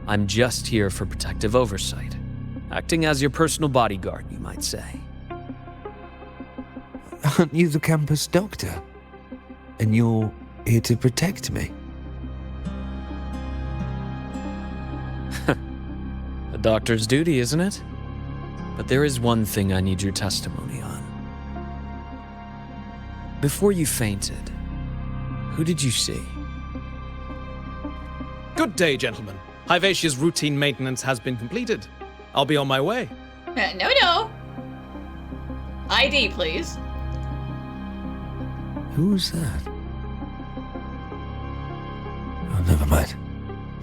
I'm just here for protective oversight. Acting as your personal bodyguard, you might say. Aren't you the campus doctor? And you're here to protect me? A doctor's duty, isn't it? But there is one thing I need your testimony on. Before you fainted, who did you see? Good day, gentlemen. Lahai-Roi's routine maintenance has been completed. I'll be on my way. No. ID, please. Who's that? Oh, never mind.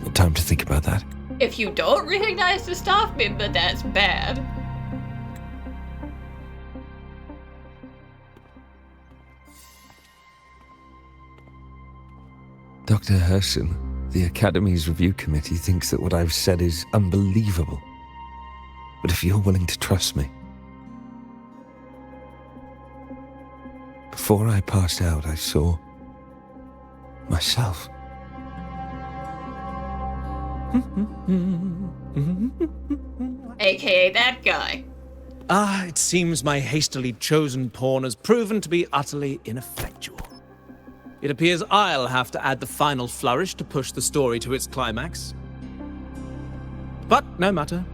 No time to think about that. If you don't recognize the staff member, that's bad. Dr. Herson, the Academy's review committee thinks that what I've said is unbelievable. But if you're willing to trust me... Before I passed out, I saw... myself. AKA that guy. It seems my hastily chosen pawn has proven to be utterly ineffectual. It appears I'll have to add the final flourish to push the story to its climax. But no matter.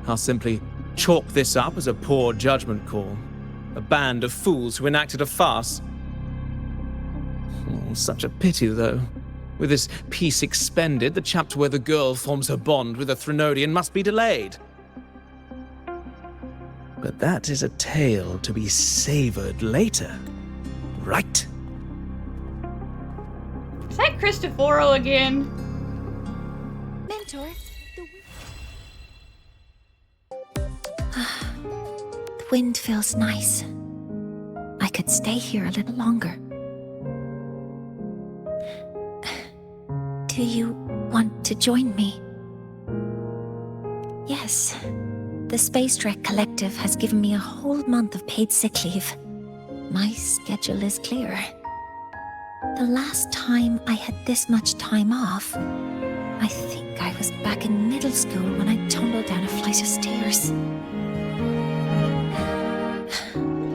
I'll simply chalk this up as a poor judgment call. A band of fools who enacted a farce. Oh, such a pity, though. With this piece expended, the chapter where the girl forms her bond with a Threnodian must be delayed. But that is a tale to be savoured later. right? Is that Cristoforo again? Mentor, the wind feels nice. I could stay here a little longer. Do you want to join me? Yes. The Space Trek Collective has given me a whole month of paid sick leave. My schedule is clear. The last time I had this much time off, I think I was back in middle school when I tumbled down a flight of stairs.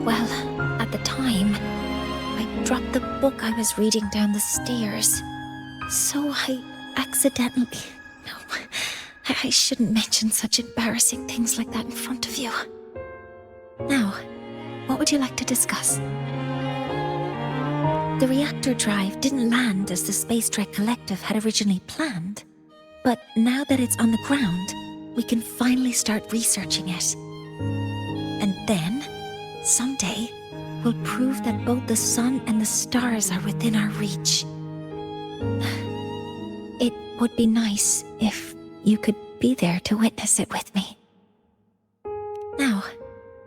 Well, at the time, I dropped the book I was reading down the stairs. So I accidentally... No, I shouldn't mention such embarrassing things like that in front of you. Now, what would you like to discuss? The reactor drive didn't land as the Space Trek Collective had originally planned. But now that it's on the ground, we can finally start researching it. And then, someday, we'll prove that both the sun and the stars are within our reach. It would be nice if you could be there to witness it with me. Now,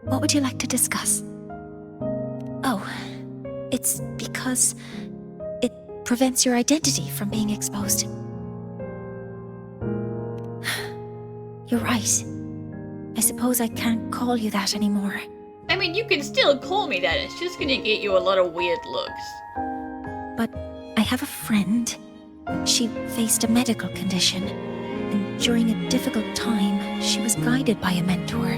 what would you like to discuss? Oh, it's because it prevents your identity from being exposed. You're right. I suppose I can't call you that anymore. I mean, you can still call me that. It's just gonna get you a lot of weird looks. But I have a friend. She faced a medical condition, and during a difficult time, she was guided by a mentor.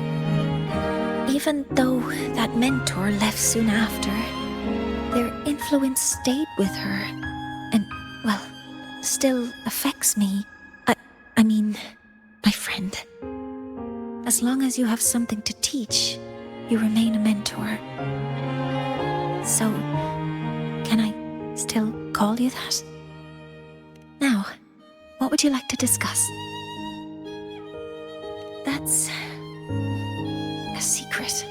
Even though that mentor left soon after, their influence stayed with her, and, well, still affects me. I mean, my friend. As long as you have something to teach, you remain a mentor. So, can I still call you that? Now, what would you like to discuss? That's a secret.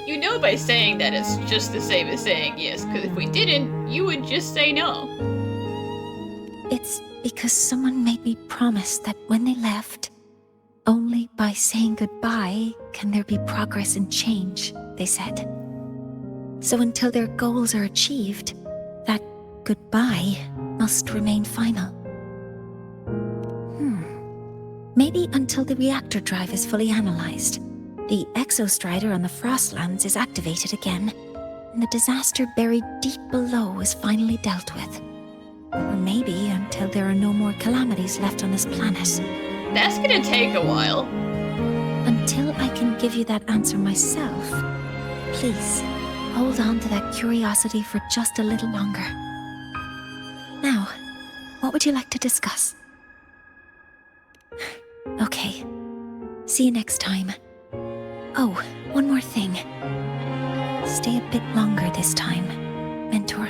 You know by saying that it's just the same as saying yes, because if we didn't, you would just say no. It's because someone made me promise that when they left, only by saying goodbye can there be progress and change, they said. So until their goals are achieved, that goodbye must remain final. Maybe until the reactor drive is fully analyzed, the exostrider on the Frostlands is activated again, and the disaster buried deep below is finally dealt with. Or maybe until there are no more calamities left on this planet. That's gonna take a while. Until I can give you that answer myself, please hold on to that curiosity for just a little longer. Now, what would you like to discuss? Okay. See you next time. Oh, one more thing. Stay a bit longer this time, Mentor.